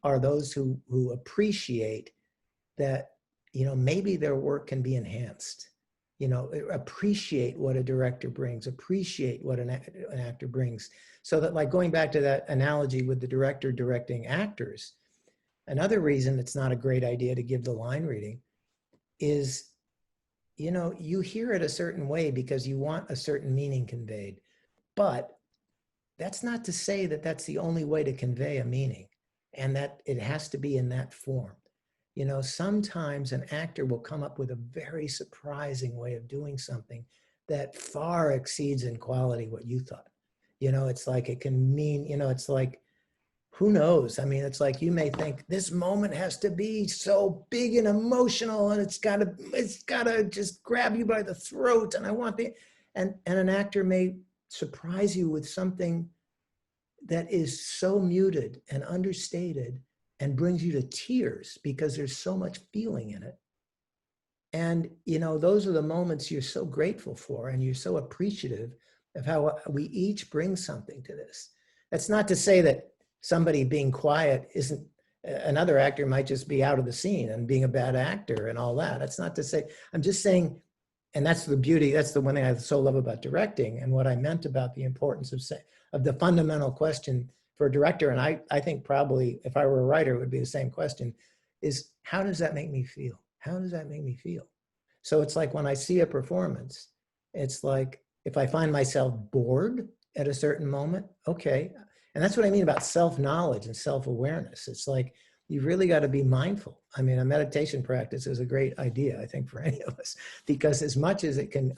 S2: are those who appreciate that, you know, maybe their work can be enhanced, you know, appreciate what a director brings, appreciate what an actor brings. So that, like, going back to that analogy with the director directing actors, another reason it's not a great idea to give the line reading is, you know, you hear it a certain way because you want a certain meaning conveyed, but that's not to say that that's the only way to convey a meaning and that it has to be in that form. You know, sometimes an actor will come up with a very surprising way of doing something that far exceeds in quality what you thought. You know, it's like it can mean, you know, it's like, who knows? I mean, it's like you may think this moment has to be so big and emotional and it's gotta just grab you by the throat and I want and an actor may surprise you with something that is so muted and understated and brings you to tears because there's so much feeling in it. And, you know, those are the moments you're so grateful for and you're so appreciative of how we each bring something to this. That's not to say that somebody being quiet isn't, another actor might just be out of the scene and being a bad actor and all that. That's not to say, I'm just saying, and that's the beauty, that's the one thing I so love about directing and what I meant about the importance of the fundamental question for a director, and I think probably if I were a writer, it would be the same question, is how does that make me feel? How does that make me feel? So it's like when I see a performance, it's like if I find myself bored at a certain moment, okay. And that's what I mean about self-knowledge and self-awareness. It's like you really got to be mindful. I mean, a meditation practice is a great idea, I think, for any of us, because as much as it can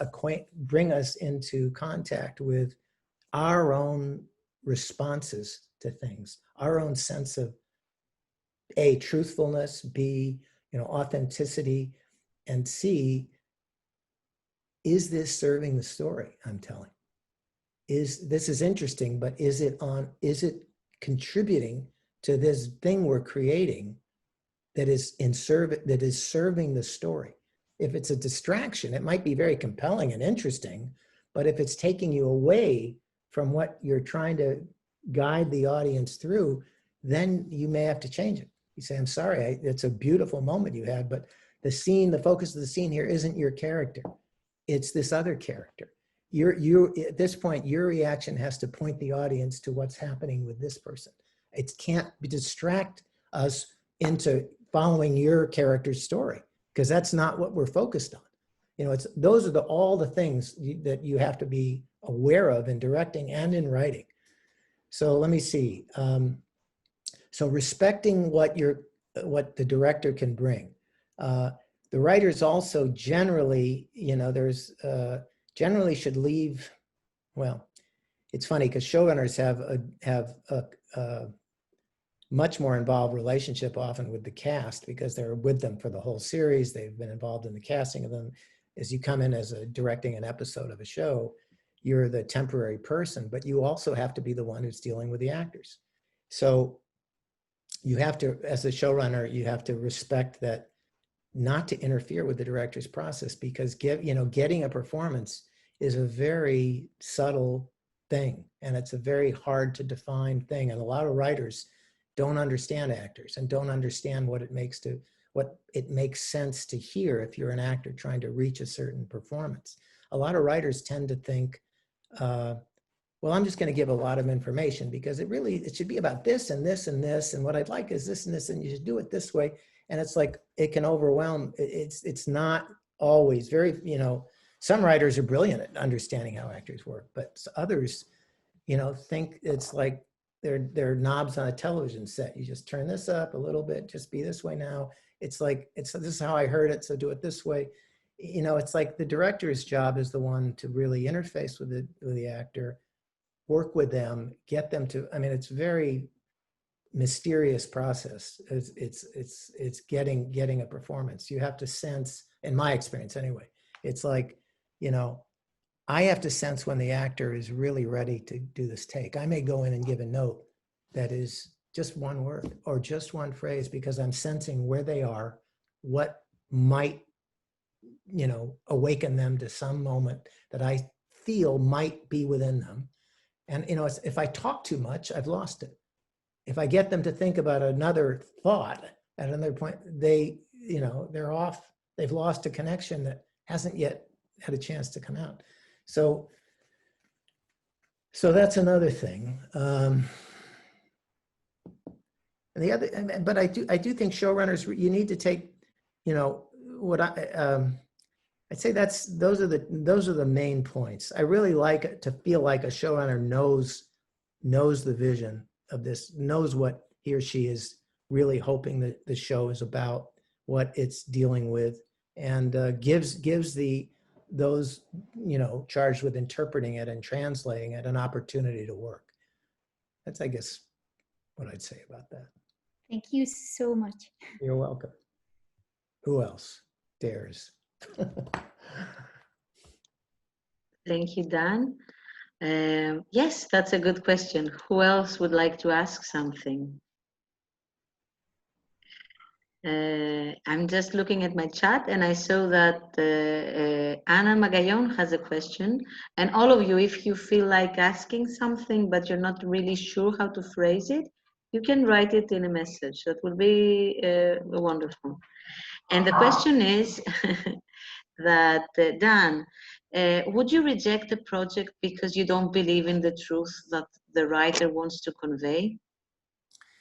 S2: bring us into contact with our own responses to things, our own sense of A, truthfulness, B, you know, authenticity, and C, is this serving the story I'm telling? This is interesting, but is it contributing to this thing we're creating that is serving the story? If it's a distraction, it might be very compelling and interesting, but if it's taking you away from what you're trying to guide the audience through, then you may have to change it. You say, I'm sorry, it's a beautiful moment you had, but the scene, the focus of the scene here isn't your character. It's this other character. You at this point, your reaction has to point the audience to what's happening with this person. It can't distract us into following your character's story, because that's not what we're focused on. You know, those are all the things that you have to be aware of in directing and in writing. So let me see. So respecting what the director can bring. The writers also generally, you know, generally should leave. Well, it's funny because showrunners have a much more involved relationship often with the cast, because they're with them for the whole series. They've been involved in the casting of them. As you come in as directing an episode of a show, you're the temporary person, but you also have to be the one who's dealing with the actors. So you have to, as a showrunner, you have to respect that, not to interfere with the director's process, because getting a performance is a very subtle thing, and it's a very hard to define thing. And a lot of writers don't understand actors and don't understand what it makes sense to hear if you're an actor trying to reach a certain performance. A lot of writers tend to think, well, I'm just going to give a lot of information because it should be about this and this and this, and what I'd like is this and this, and you should do it this way. And it's like, it can overwhelm. It's not always very, you know, some writers are brilliant at understanding how actors work, but others, you know, think it's like they're knobs on a television set. You just turn this up a little bit, just be this way now. It's like, this is how I heard it, so do it this way. You know, it's like the director's job is the one to really interface with the actor, work with them, get them to, I mean, it's very mysterious process. It's getting a performance. You have to sense, in my experience anyway, it's like, you know, I have to sense when the actor is really ready to do this take. I may go in and give a note that is just one word or just one phrase, because I'm sensing where they are, what might, you know, awaken them to some moment that I feel might be within them. And, you know, if I talk too much, I've lost it. If I get them to think about another thought at another point, they, you know, they're off. They've lost a connection that hasn't yet had a chance to come out. So that's another thing. And the other, but I do think showrunners, you need to take, you know, what I'd say those are the main points. I really like to feel like a showrunner knows the vision of this, knows what he or she is really hoping that the show is about, what it's dealing with, and gives those, you know, charged with interpreting it and translating it an opportunity to work. That's, I guess, what I'd say about that.
S3: Thank you so much.
S2: You're welcome. Who else dares?
S1: Thank you, Dan. Yes, that's a good question. Who else would like to ask something? I'm just looking at my chat, and I saw that Ana Magallon has a question. And all of you, if you feel like asking something, but you're not really sure how to phrase it, you can write it in a message. That would be wonderful. And the question is that, Dan, would you reject a project because you don't believe in the truth that the writer wants to convey?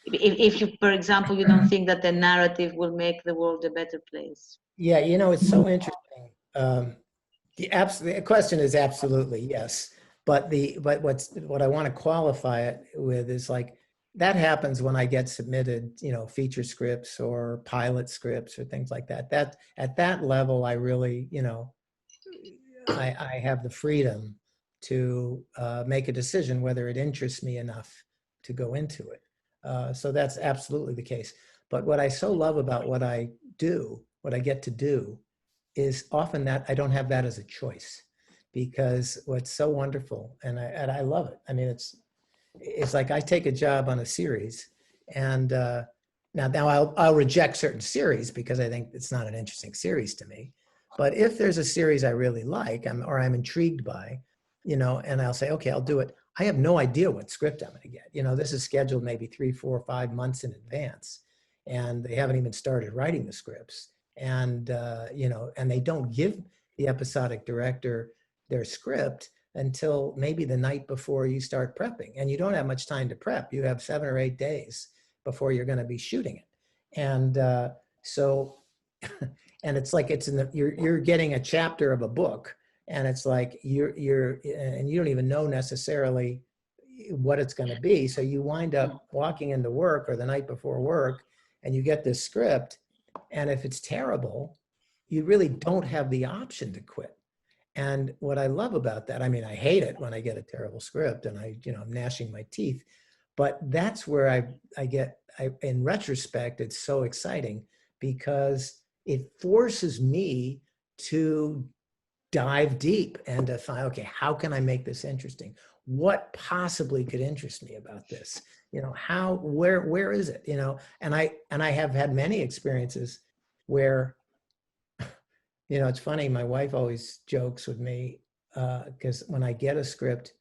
S1: If you, for example, you don't think that the narrative will make the world a better place?
S2: Yeah, you know, it's so interesting. The question is absolutely yes, but what I want to qualify it with is like, that happens when I get submitted, you know, feature scripts or pilot scripts or things like that. That at that level, I really, you know, I have the freedom to make a decision whether it interests me enough to go into it. So that's absolutely the case. But what I so love about what I do, what I get to do, is often that I don't have that as a choice, because what's so wonderful, and I love it. I mean, it's like I take a job on a series, and now I'll reject certain series because I think it's not an interesting series to me. But if there's a series I really like, or I'm intrigued by, and I'll say, okay, I'll do it. I have no idea what script I'm going to get. This is scheduled maybe 3, 4, 5 months in advance, and they haven't even started writing the scripts. And, and they don't give the episodic director their script until maybe the night before you start prepping. And you don't have much time to prep. You have 7 or 8 days before you're going to be shooting it. And so, and it's like you're getting a chapter of a book, and it's like and you don't even know necessarily what it's going to be. So you wind up walking into work or the night before work, and you get this script, and if it's terrible, you really don't have the option to quit. And what I love about that, I mean, I hate it when I get a terrible script and I'm gnashing my teeth, but that's where in retrospect, it's so exciting because it forces me to dive deep and to find, okay, how can I make this interesting? What possibly could interest me about this? Where is it? And I have had many experiences where, it's funny, my wife always jokes with me because when I get a script,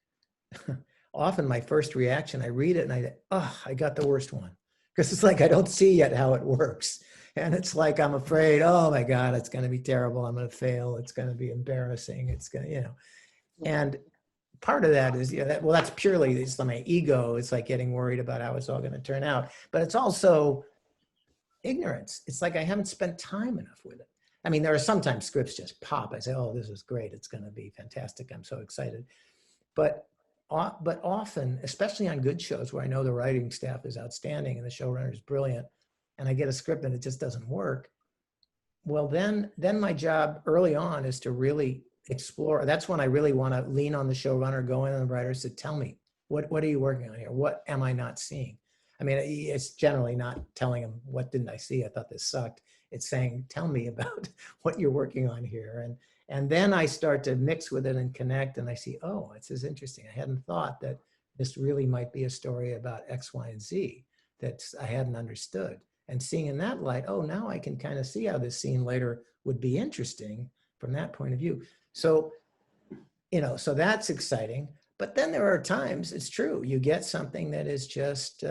S2: often my first reaction, I read it and I got the worst one. Because it's like I don't see yet how it works. And it's like I'm afraid, oh my God, it's going to be terrible. I'm going to fail. It's going to be embarrassing. It's going to, And part of that is, that's purely it's my ego. It's like getting worried about how it's all going to turn out. But it's also ignorance. It's like I haven't spent time enough with it. I mean, there are sometimes scripts just pop. I say, oh, this is great. It's going to be fantastic. I'm so excited. But often, especially on good shows where I know the writing staff is outstanding and the showrunner is brilliant, and I get a script and it just doesn't work, well, then my job early on is to really explore. That's when I really want to lean on the showrunner, go in on the writers to tell me, what are you working on here? What am I not seeing? I mean, it's generally not telling them, what didn't I see? I thought this sucked. It's saying, tell me about what you're working on here. And then I start to mix with it and connect, and I see, oh, this is interesting. I hadn't thought that this really might be a story about X, Y, and Z that I hadn't understood. And seeing in that light, oh, now I can kind of see how this scene later would be interesting from that point of view. So, so that's exciting. But then there are times, it's true, you get something that is just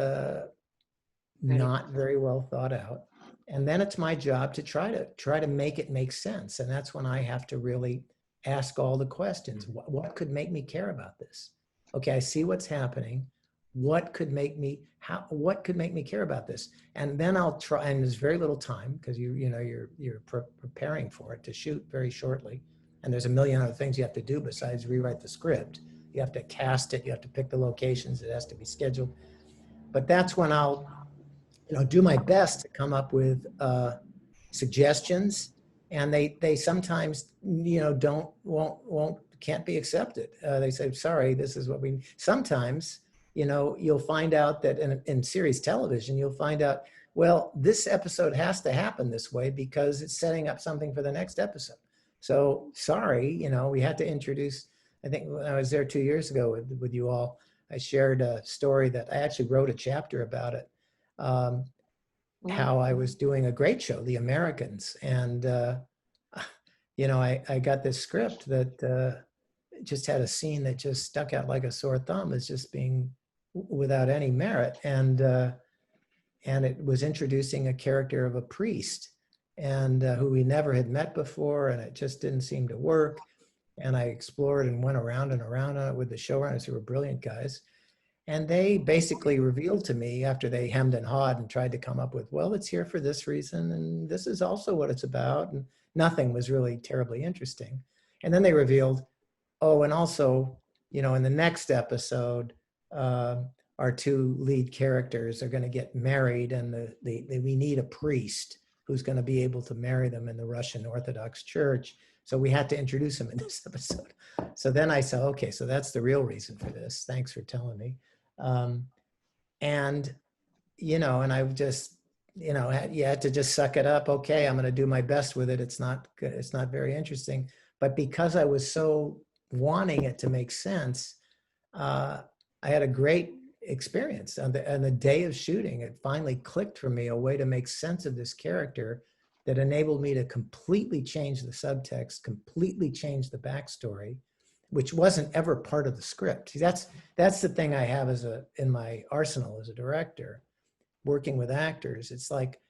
S2: not very well thought out. And then it's my job to try to make it make sense. And that's when I have to really ask all the questions. What could make me care about this? Okay, I see what's happening. What could make me care about this? And then I'll try, and there's very little time because you're preparing for it to shoot very shortly. And there's a million other things you have to do besides rewrite the script. You have to cast it, you have to pick the locations, it has to be scheduled. But that's when I'll do my best to come up with suggestions, and they sometimes can't be accepted. They say, sorry, this is what we. Sometimes you'll find out that in series television you'll find out, well, this episode has to happen this way because it's setting up something for the next episode. So sorry, we had to introduce. I think when I was there 2 years ago with you all, I shared a story that I actually wrote a chapter about it. How I was doing a great show, The Americans. And, I got this script that just had a scene that just stuck out like a sore thumb as just being without any merit. And it was introducing a character of a priest and who we never had met before. And it just didn't seem to work. And I explored and went around and around on it with the showrunners, who were brilliant guys. And they basically revealed to me, after they hemmed and hawed and tried to come up with, well, it's here for this reason, and this is also what it's about. And nothing was really terribly interesting. And then they revealed, oh, and also, in the next episode, our 2 lead characters are going to get married, and we need a priest who's going to be able to marry them in the Russian Orthodox Church. So we had to introduce him in this episode. So then I said, okay, so that's the real reason for this. Thanks for telling me. And I just, you had to just suck it up. Okay, I'm going to do my best with it. It's not very interesting. But because I was so wanting it to make sense, I had a great experience. On the day of shooting, it finally clicked for me, a way to make sense of this character that enabled me to completely change the subtext, completely change the backstory, which wasn't ever part of the script. See, that's the thing I have in my arsenal as a director, working with actors. It's like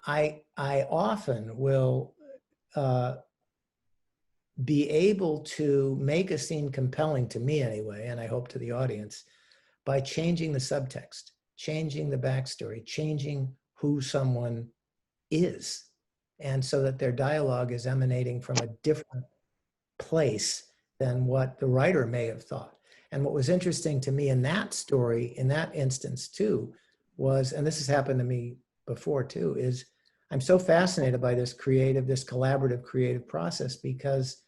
S2: I often will be able to make a scene compelling, to me anyway, and I hope to the audience, by changing the subtext, changing the backstory, changing who someone is, and so that their dialogue is emanating from a different place than what the writer may have thought. And what was interesting to me in that story, in that instance too, was, and this has happened to me before too, is I'm so fascinated by this collaborative creative process, because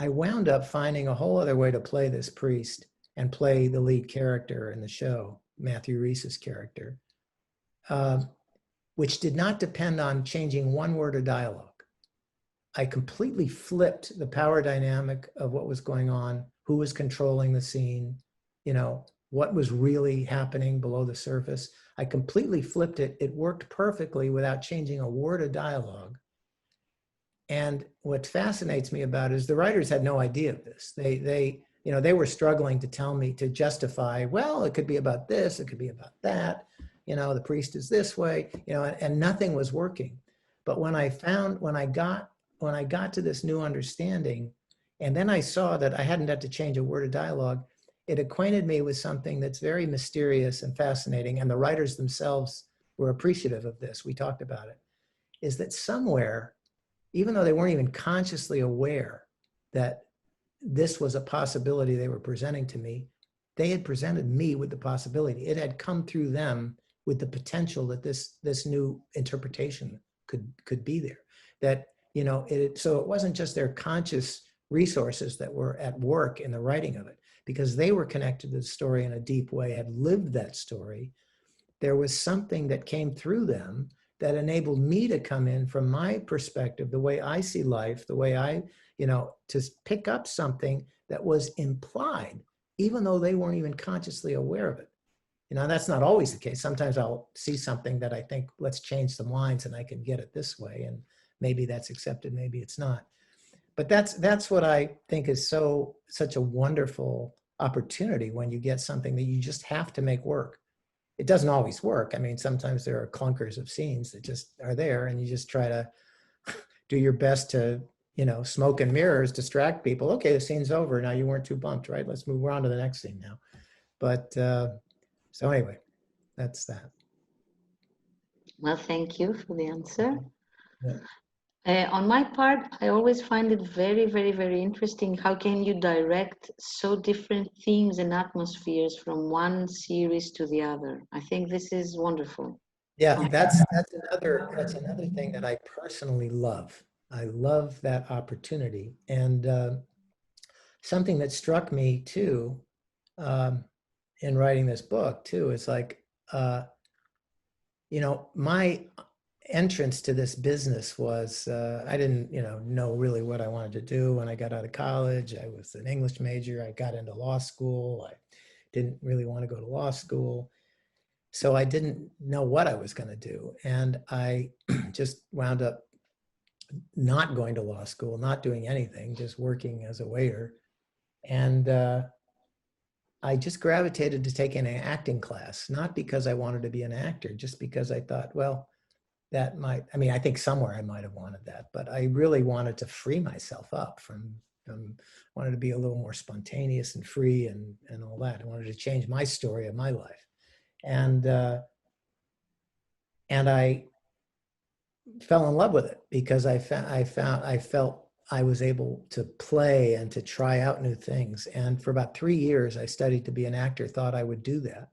S2: I wound up finding a whole other way to play this priest and play the lead character in the show, Matthew Rhys's character, which did not depend on changing one word of dialogue. I completely flipped the power dynamic of what was going on, who was controlling the scene, what was really happening below the surface. I completely flipped it. It worked perfectly without changing a word of dialogue. And what fascinates me about it is the writers had no idea of this. They were struggling to tell me, to justify, well, it could be about this, it could be about that, the priest is this way, and nothing was working. But when I got to this new understanding, and then I saw that I hadn't had to change a word of dialogue, it acquainted me with something that's very mysterious and fascinating, and the writers themselves were appreciative of this. We talked about it, is that somewhere, even though they weren't even consciously aware that this was a possibility they were presenting to me, they had presented me with the possibility. It had come through them with the potential that this new interpretation could be there. That, so it wasn't just their conscious resources that were at work in the writing of it, because they were connected to the story in a deep way, had lived that story. There was something that came through them that enabled me to come in from my perspective, the way I see life, the way I, to pick up something that was implied, even though they weren't even consciously aware of it. That's not always the case. Sometimes I'll see something that I think, let's change some lines and I can get it this way. And maybe that's accepted, maybe it's not. But that's what I think is such a wonderful opportunity when you get something that you just have to make work. It doesn't always work. I mean, sometimes there are clunkers of scenes that just are there, and you just try to do your best to, smoke and mirrors, distract people. Okay, the scene's over. Now you weren't too bumped, right? Let's move on to the next scene now. But so anyway, that's that.
S1: Well, thank you for the answer.
S2: Yeah.
S1: On my part, I always find it very, very, very interesting. How can you direct so different themes and atmospheres from one series to the other? I think this is wonderful.
S2: Yeah, that's another thing that I personally love. I love that opportunity. And something that struck me too, in writing this book too, is like, my entrance to this business was, I didn't, know really what I wanted to do when I got out of college. I was an English major. I got into law school. I didn't really want to go to law school. So I didn't know what I was going to do. And I just wound up not going to law school, not doing anything, just working as a waiter. And I just gravitated to taking an acting class, not because I wanted to be an actor, just because I thought, well, that might, I think somewhere I might have wanted that, but I really wanted to free myself up from wanted to be a little more spontaneous and free and all that. I wanted to change my story of my life. And I fell in love with it because I felt I was able to play and to try out new things. And for about 3 years, I studied to be an actor, thought I would do that.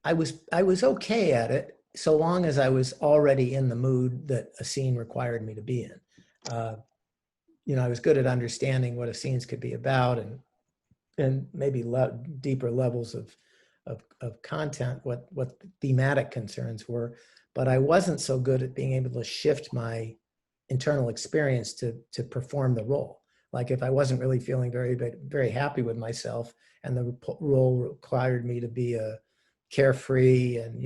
S2: I was okay at it so long as I was already in the mood that a scene required me to be in. I was good at understanding what a scenes could be about and maybe deeper levels of content, what the thematic concerns were, but I wasn't so good at being able to shift my internal experience to perform the role. Like if I wasn't really feeling very, very happy with myself and the role required me to be a carefree and,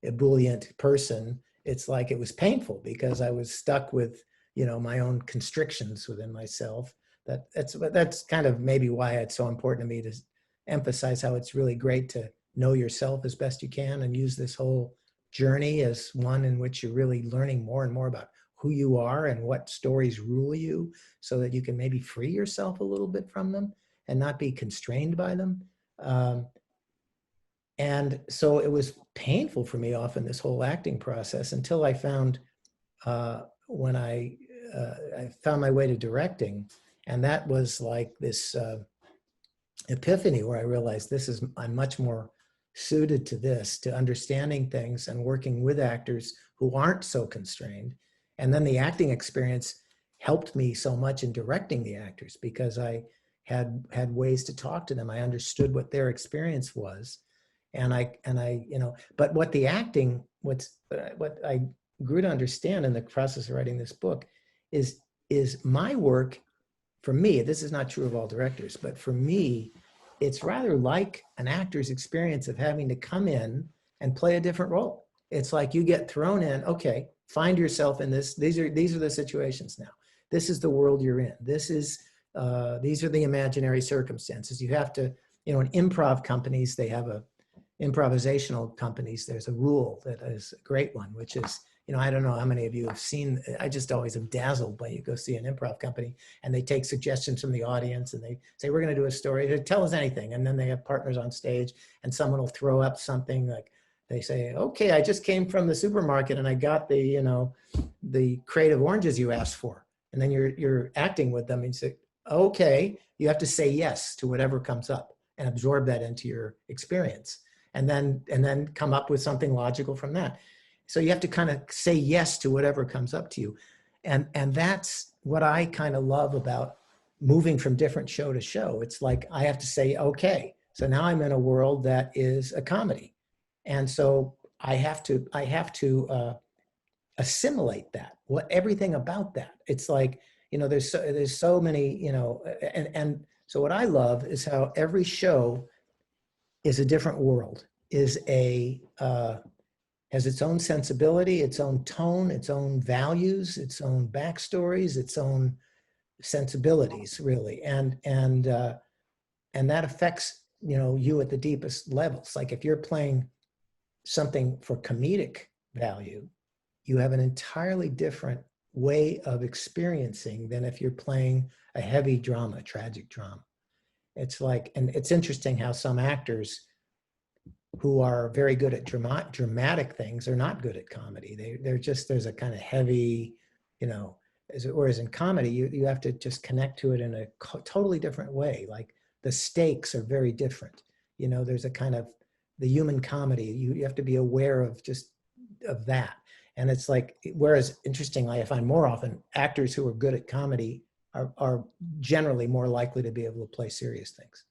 S2: ebullient person, it's like it was painful because I was stuck with, you know, my own constrictions within myself. That's kind of maybe why it's so important to me to emphasize how it's really great to know yourself as best you can and use this whole journey as one in which you're really learning more and more about who you are and what stories rule you, so that you can maybe free yourself a little bit from them and not be constrained by them. And so it was painful for me often, this whole acting process, until I found when I found my way to directing. And that was like this epiphany where I realized I'm much more suited to this, to understanding things and working with actors who aren't so constrained. And then the acting experience helped me so much in directing the actors because I had ways to talk to them. I understood what their experience was. And I, you know, but what I grew to understand in the process of writing this book is my work, for me, this is not true of all directors, but for me, it's rather like an actor's experience of having to come in and play a different role. It's like you get thrown in, okay, find yourself in this. These are the situations now. This is the world you're in. These are the imaginary circumstances. You have to, you know, in improv companies, they have improvisational companies, there's a rule that is a great one, which is, you know, I don't know how many of you have seen, I just always am dazzled when you go see an improv company and they take suggestions from the audience and they say, we're going to do a story, tell us anything. And then they have partners on stage and someone will throw up something like, they say, okay, I just came from the supermarket and I got the, you know, the crate of oranges you asked for. And then you're acting with them and you say, okay, you have to say yes to whatever comes up and absorb that into your experience. And then come up with something logical from that. So you have to kind of say yes to whatever comes up to you. And that's what I kind of love about moving from different show to show. It's like I have to say, okay, so now I'm in a world that is a comedy. And so I have to assimilate that, everything about that. It's like, you know, there's so many, you know, and so what I love is how every show is a different world, has its own sensibility, its own tone, its own values, its own backstories, its own sensibilities, really, and that affects, you know, you at the deepest levels. Like if you're playing something for comedic value, you have an entirely different way of experiencing than if you're playing a heavy drama, tragic drama. It's like, and it's interesting how some actors who are very good at dramatic things are not good at comedy. They're just, there's a kind of heavy, you know, whereas in comedy, you have to just connect to it in a totally different way. Like the stakes are very different. You know, there's a kind of the human comedy. You have to be aware of that. And it's like, whereas interestingly, I find more often actors who are good at comedy are generally more likely to be able to play serious things.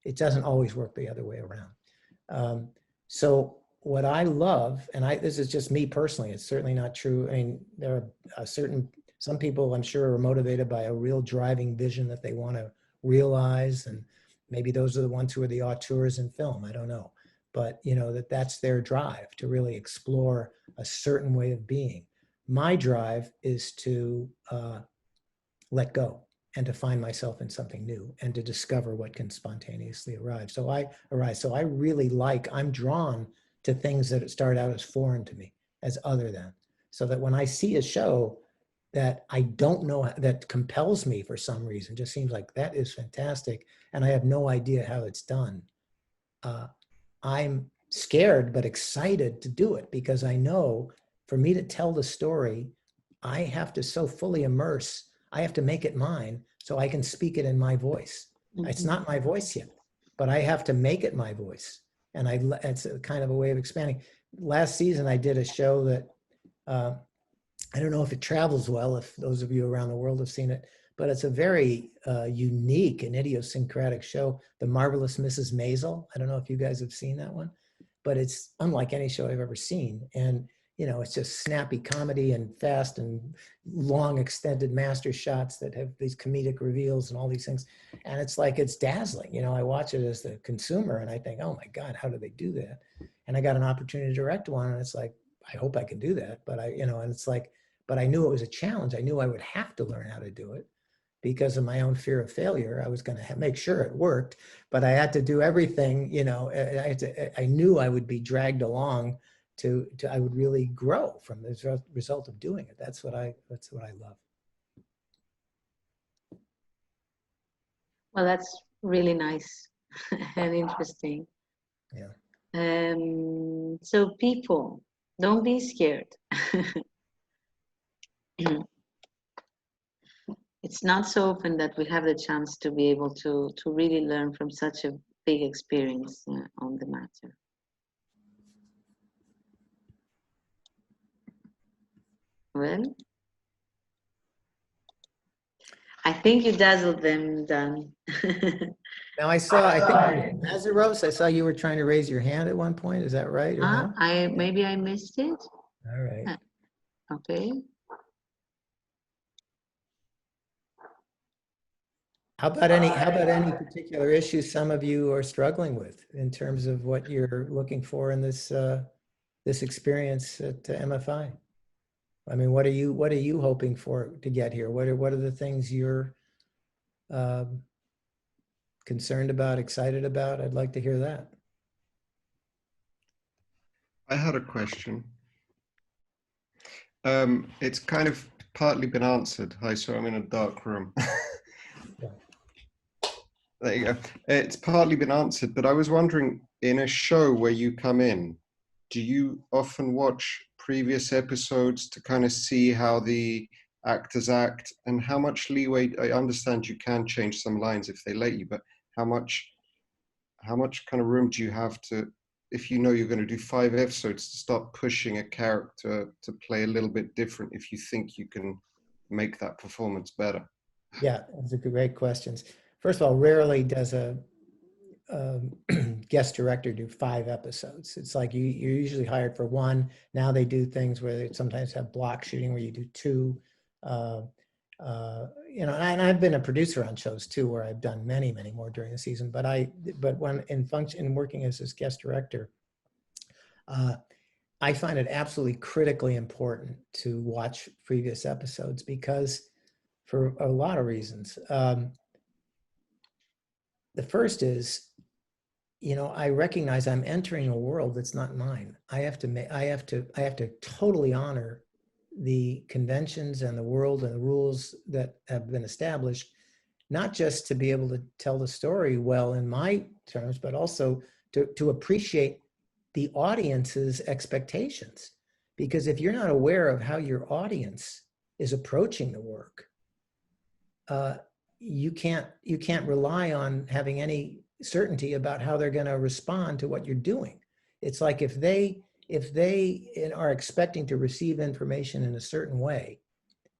S2: It doesn't always work the other way around. So what I love, and this is just me personally, it's certainly not true. I mean, there are some people I'm sure are motivated by a real driving vision that they want to realize. And maybe those are the ones who are the auteurs in film, I don't know. But you know, that's their drive to really explore a certain way of being. My drive is to let go and to find myself in something new and to discover what can spontaneously arrive. So I really I'm drawn to things that start out as foreign to me, as other than, so that when I see a show that I don't know, that compels me for some reason, just seems like that is fantastic, and I have no idea how it's done, I'm scared but excited to do it, because I know for me to tell the story, I have to so fully immerse, I have to make it mine so I can speak it in my voice. Mm-hmm. It's not my voice yet, but I have to make it my voice. And it's a kind of a way of expanding. Last season, I did a show that, I don't know if it travels well, if those of you around the world have seen it, but it's a very unique and idiosyncratic show, The Marvelous Mrs Maisel. I don't know if you guys have seen that one, but it's unlike any show I've ever seen. And you know, it's just snappy comedy and fast and long extended master shots that have these comedic reveals and all these things. And it's like, it's dazzling. You know, I watch it as the consumer and I think, oh my God, how do they do that? And I got an opportunity to direct one and it's like, I hope I can do that. But I, you know, and it's like, but I knew it was a challenge. I knew I would have to learn how to do it because of my own fear of failure. I was going to make sure it worked, but I had to do everything, you know, I knew I would be dragged along to I would really grow from the result of doing it. That's what I love.
S1: Well, that's really nice and interesting.
S2: Yeah.
S1: So people, don't be scared. It's not so often that we have the chance to be able to really learn from such a big experience on the matter. Well, I think you dazzled them, Dan.
S2: Now I think Nisyros, I saw you were trying to raise your hand at one point. Is that right or no?
S1: Maybe I missed it.
S2: All right.
S1: Okay.
S2: How about any particular issues some of you are struggling with in terms of what you're looking for in this this experience at MFI? I mean, what are you hoping for to get here? What are the things you're concerned about, excited about? I'd like to hear that.
S4: I had a question. It's kind of partly been answered. Hi, so I'm in a dark room. There you go. It's partly been answered, but I was wondering, in a show where you come in, do you often watch previous episodes to kind of see how the actors act and how much leeway? I understand you can change some lines if they let you, but how much kind of room do you have to, if you know you're going to do 5 episodes, to start pushing a character to play a little bit different if you think you can make that performance better?
S2: Yeah, those are great questions. First of all, rarely does a guest director do 5 episodes. It's like you're usually hired for 1. Now they do things where they sometimes have block shooting where you do 2. You know, and I've been a producer on shows too, where I've done many more during the season. But when in working as this guest director, I find it absolutely critically important to watch previous episodes because for a lot of reasons. The first is, you know, I recognize I'm entering a world that's not mine. I have to totally honor the conventions and the world and the rules that have been established, not just to be able to tell the story well in my terms, but also to appreciate the audience's expectations. Because if you're not aware of how your audience is approaching the work, you can't rely on having any certainty about how they're going to respond to what you're doing. It's like if they are expecting to receive information in a certain way,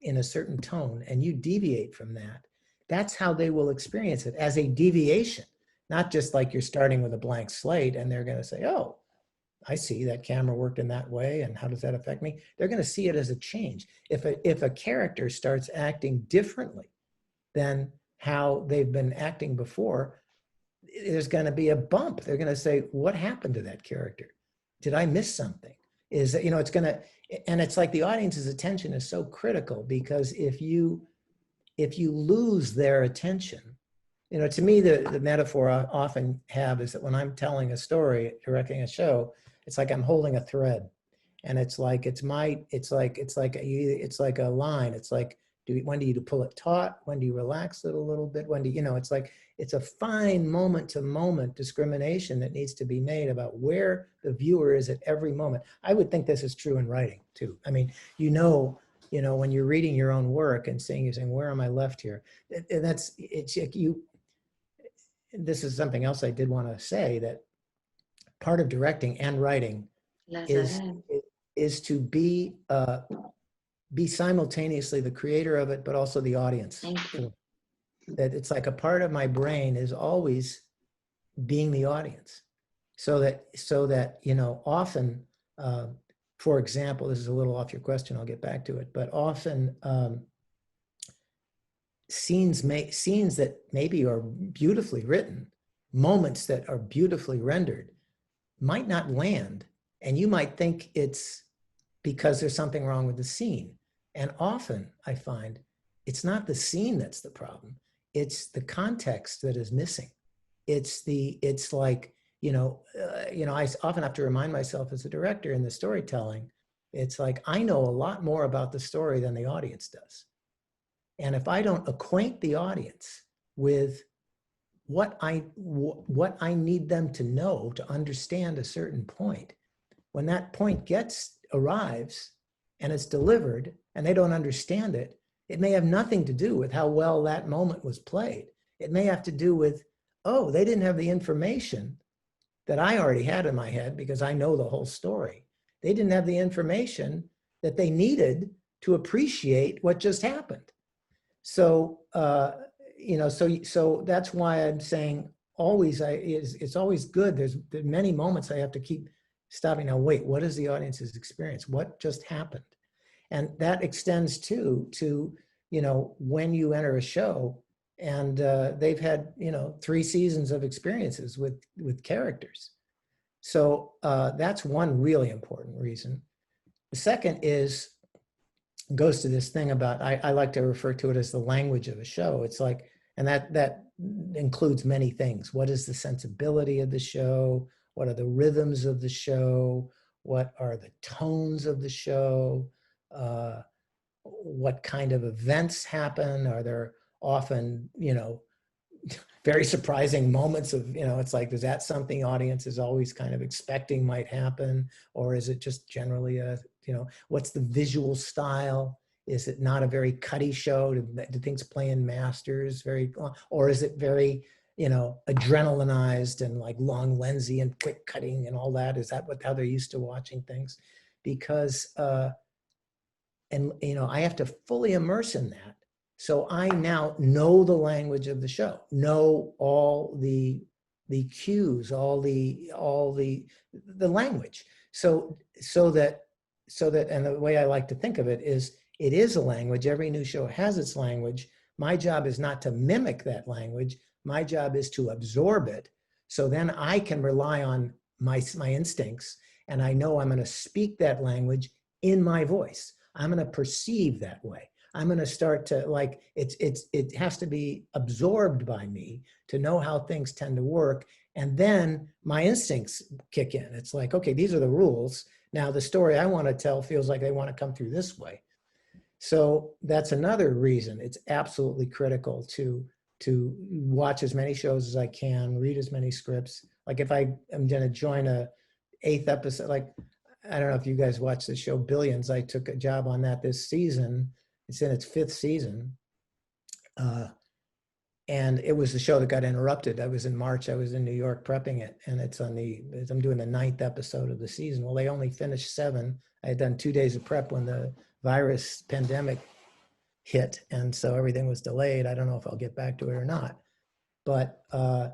S2: in a certain tone, and you deviate from that, that's how they will experience it, as a deviation, not just like you're starting with a blank slate and they're going to say, oh, I see that camera worked in that way, and how does that affect me? They're going to see it as a change. If a character starts acting differently than how they've been acting before, there's going to be a bump. They're going to say, what happened to that character? Did I miss something? Is that, you know, it's going to, and it's like the audience's attention is so critical, because if you lose their attention, you know, to me, the metaphor I often have is that when I'm telling a story, directing a show, it's like I'm holding a thread, and it's like it's like a line. It's like, when do you pull it taut? When do you relax it a little bit? When do you know? It's like it's a fine moment-to-moment discrimination that needs to be made about where the viewer is at every moment. I would think this is true in writing too. I mean, you know, when you're reading your own work and you're saying, where am I left here? And it's like this is something else I did want to say, that part of directing and writing is to be simultaneously the creator of it, but also the audience.
S1: Thank you.
S2: That it's like a part of my brain is always being the audience, so that you know, often for example, this is a little off your question, I'll get back to it, but often scenes that maybe are beautifully written, moments that are beautifully rendered, might not land. And you might think it's because there's something wrong with the scene. And often I find it's not the scene that's the problem. It's the context that is missing. It's like, I often have to remind myself as a director in the storytelling, it's like, I know a lot more about the story than the audience does. And if I don't acquaint the audience with what I need them to know to understand a certain point, when that point arrives and it's delivered and they don't understand it, it may have nothing to do with how well that moment was played. It may have to do with, oh, they didn't have the information that I already had in my head because I know the whole story. They didn't have the information that they needed to appreciate what just happened. So, so that's why I'm saying always, it's always good. There's many moments I have to keep stopping. Now, wait, what is the audience's experience? What just happened? And that extends to when you enter a show and they've had, 3 seasons of experiences with characters. So that's one really important reason. The second goes to this thing about, I like to refer to it as the language of a show. It's like, and that includes many things. What is the sensibility of the show? What are the rhythms of the show? What are the tones of the show? What kind of events happen? Are there often, very surprising moments of, it's like, is that something audience is always kind of expecting might happen? Or is it just generally what's the visual style? Is it not a very cutty show? Do things play in masters or is it very, adrenalinized and like long lensy and quick cutting and all that? Is that how they're used to watching things? Because, I have to fully immerse in that. So I now know the language of the show, know all the cues, all the language. So that, and the way I like to think of it is a language. Every new show has its language. My job is not to mimic that language. My job is to absorb it. So then I can rely on my instincts, and I know I'm going to speak that language in my voice. I'm going to perceive that way. I'm going to start to it has to be absorbed by me to know how things tend to work. And then my instincts kick in. It's like, okay, these are the rules. Now the story I want to tell feels like they want to come through this way. So that's another reason it's absolutely critical to watch as many shows as I can, read as many scripts. Like if I am going to join a 8th episode, like, I don't know if you guys watch the show Billions. I took a job on that this season. It's in its 5th season. And it was the show that got interrupted. I was in March, I was in New York prepping it. And I'm doing the 9th episode of the season. Well, they only finished 7. I had done 2 days of prep when the virus pandemic hit. And so everything was delayed. I don't know if I'll get back to it or not. But, so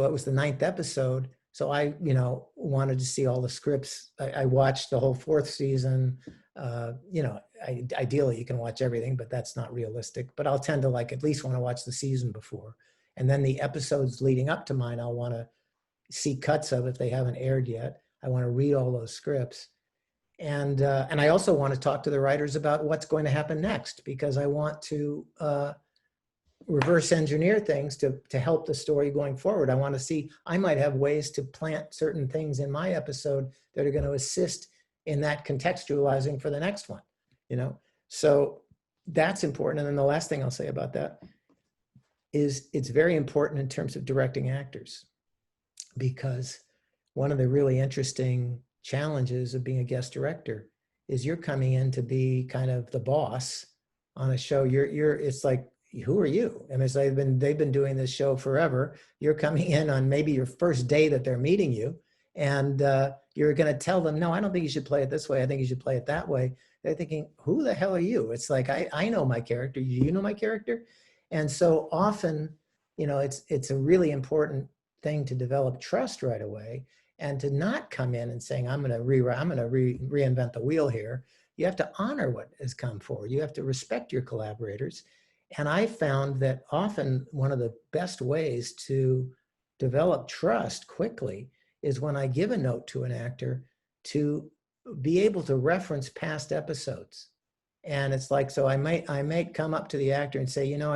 S2: it was the 9th episode. So I, wanted to see all the scripts. I watched the whole 4th season. Ideally you can watch everything, but that's not realistic. But I'll tend to at least want to watch the season before. And then the episodes leading up to mine, I'll want to see cuts of if they haven't aired yet. I want to read all those scripts. And I also want to talk to the writers about what's going to happen next, because I want to reverse engineer things to help the story going forward. I want to see, I might have ways to plant certain things in my episode that are going to assist in that contextualizing for the next one, So that's important. And then the last thing I'll say about that is it's very important in terms of directing actors, because one of the really interesting challenges of being a guest director is you're coming in to be kind of the boss on a show. It's like, who are you? And it's like they've been doing this show forever. You're coming in on maybe your first day that they're meeting you, and you're going to tell them, no, I don't think you should play it this way. I think you should play it that way. They're thinking, who the hell are you? It's like, I know my character. Do you know my character? And so often, it's a really important thing to develop trust right away. And to not come in and saying, I'm going to reinvent the wheel here. You have to honor what has come forward. You have to respect your collaborators. And I found that often one of the best ways to develop trust quickly is when I give a note to an actor to be able to reference past episodes. And it's like, so I might come up to the actor and say, you know,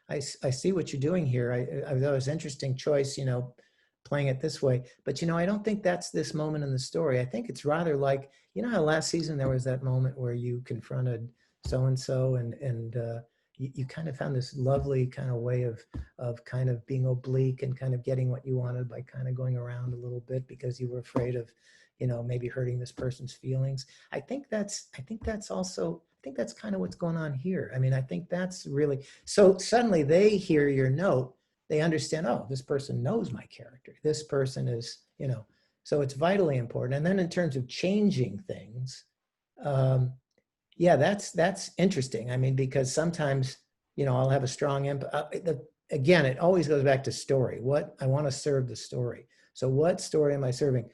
S2: I see what you're doing here. I thought it was an interesting choice, you know, playing it this way. But, you know, I don't think that's this moment in the story. I think it's rather like, you know how last season there was that moment where you confronted so-and-so and you kind of found this lovely kind of way of kind of being oblique and kind of getting what you wanted by kind of going around a little bit because you were afraid of, you know, maybe hurting this person's feelings. I think that's kind of what's going on here. I mean, I think that's really, so suddenly they hear your note, they understand, oh, this person knows my character. This person is, you know, so it's vitally important. And then in terms of changing things, yeah, that's interesting. I mean, because sometimes, you know, I'll have a strong again, it always goes back to story. What I want to serve the story. So what story am I serving?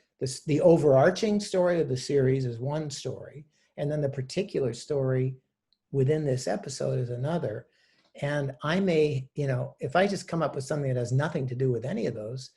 S2: The overarching story of the series is one story. And then the particular story within this episode is another. And I may, you know, if I just come up with something that has nothing to do with any of those,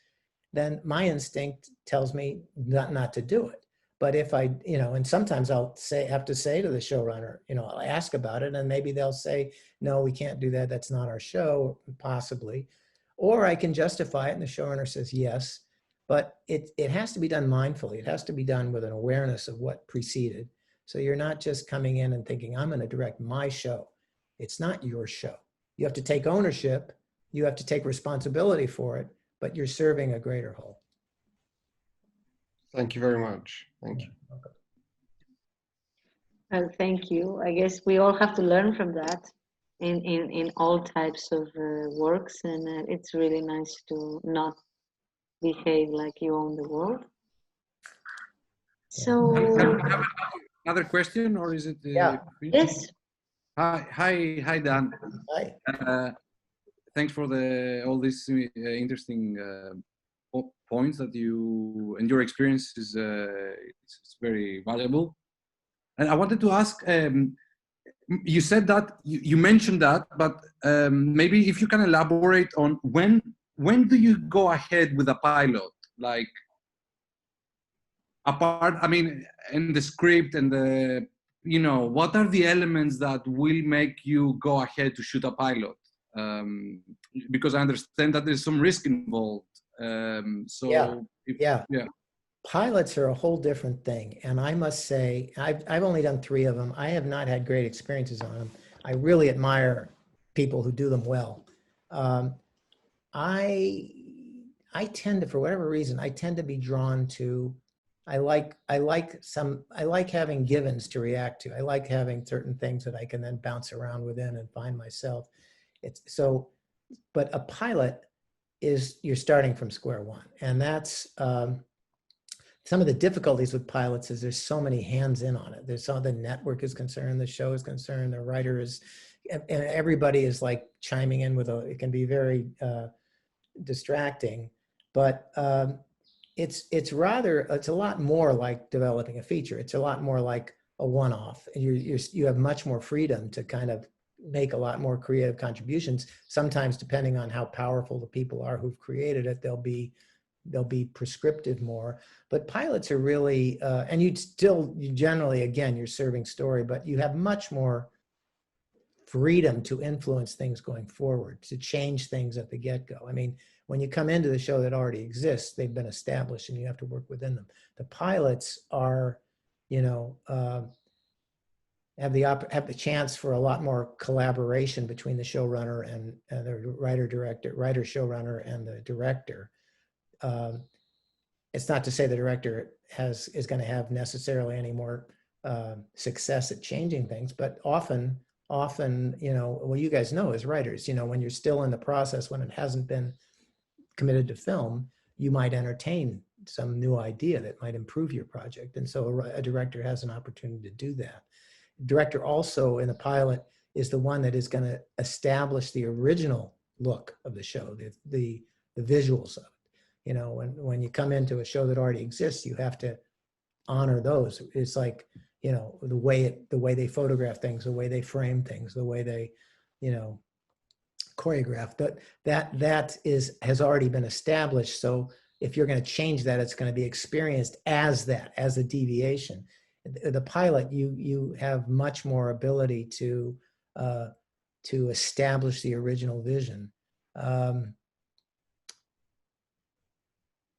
S2: then my instinct tells me not to do it. But if I, you know, and sometimes I'll have to say to the showrunner, you know, I'll ask about it and maybe they'll say, no, we can't do that. That's not our show, possibly. Or I can justify it and the showrunner says yes. But it has to be done mindfully. It has to be done with an awareness of what preceded. So you're not just coming in and thinking, I'm going to direct my show. It's not your show. You have to take ownership. You have to take responsibility for it, but you're serving a greater whole.
S4: Thank you very much. Thank you.
S1: Well, thank you. I guess we all have to learn from that in all types of works, and it's really nice to not behave like you own the world. So,
S5: another question, or is it?
S2: Yeah.
S1: Yes.
S5: Hi, Dan.
S2: Hi.
S5: Thanks for all these interesting points that you and your experience is it's very valuable. And I wanted to ask. You said that you mentioned that, but maybe if you can elaborate on when do you go ahead with a pilot? Like, apart, I mean, in the script and the, you know, what are the elements that will make you go ahead to shoot a pilot? Because I understand that there's some risk involved.
S2: Yeah. Pilots are a whole different thing. And I must say, I've only done 3 of them. I have not had great experiences on them. I really admire people who do them well. I tend to, for whatever reason, I tend to be drawn to, I like having givens to react to. I like having certain things that I can then bounce around within and find myself. But a pilot is, you're starting from square one. And that's, some of the difficulties with pilots is there's so many hands in on it. There's the network is concerned, the show is concerned, the writer is, and everybody is like chiming in with it can be very distracting, but it's a lot more like developing a feature. It's a lot more like a one-off. You have much more freedom to kind of make a lot more creative contributions. Sometimes, depending on how powerful the people are who've created it, they'll be prescriptive more. But pilots are really, and you generally, again, you're serving story, but you have much more freedom to influence things going forward, to change things at the get-go. I mean, when you come into the show that already exists, they've been established and you have to work within them. The pilots are, you know, have the chance for a lot more collaboration between the showrunner and the writer, showrunner, and the director. It's not to say the director is going to have necessarily any more success at changing things, but often, you know, well, you guys know as writers, you know, when you're still in the process, when it hasn't been committed to film, you might entertain some new idea that might improve your project. And so a director has an opportunity to do that. The director also in the pilot is the one that is going to establish the original look of the show, the visuals of it. You know, when you come into a show that already exists, you have to honor those. It's like, you know, the way they photograph things, the way they frame things, the way they, you know, choreograph. That has already been established. So if you're going to change that, it's going to be experienced as that, as a deviation. The pilot, you have much more ability to establish the original vision.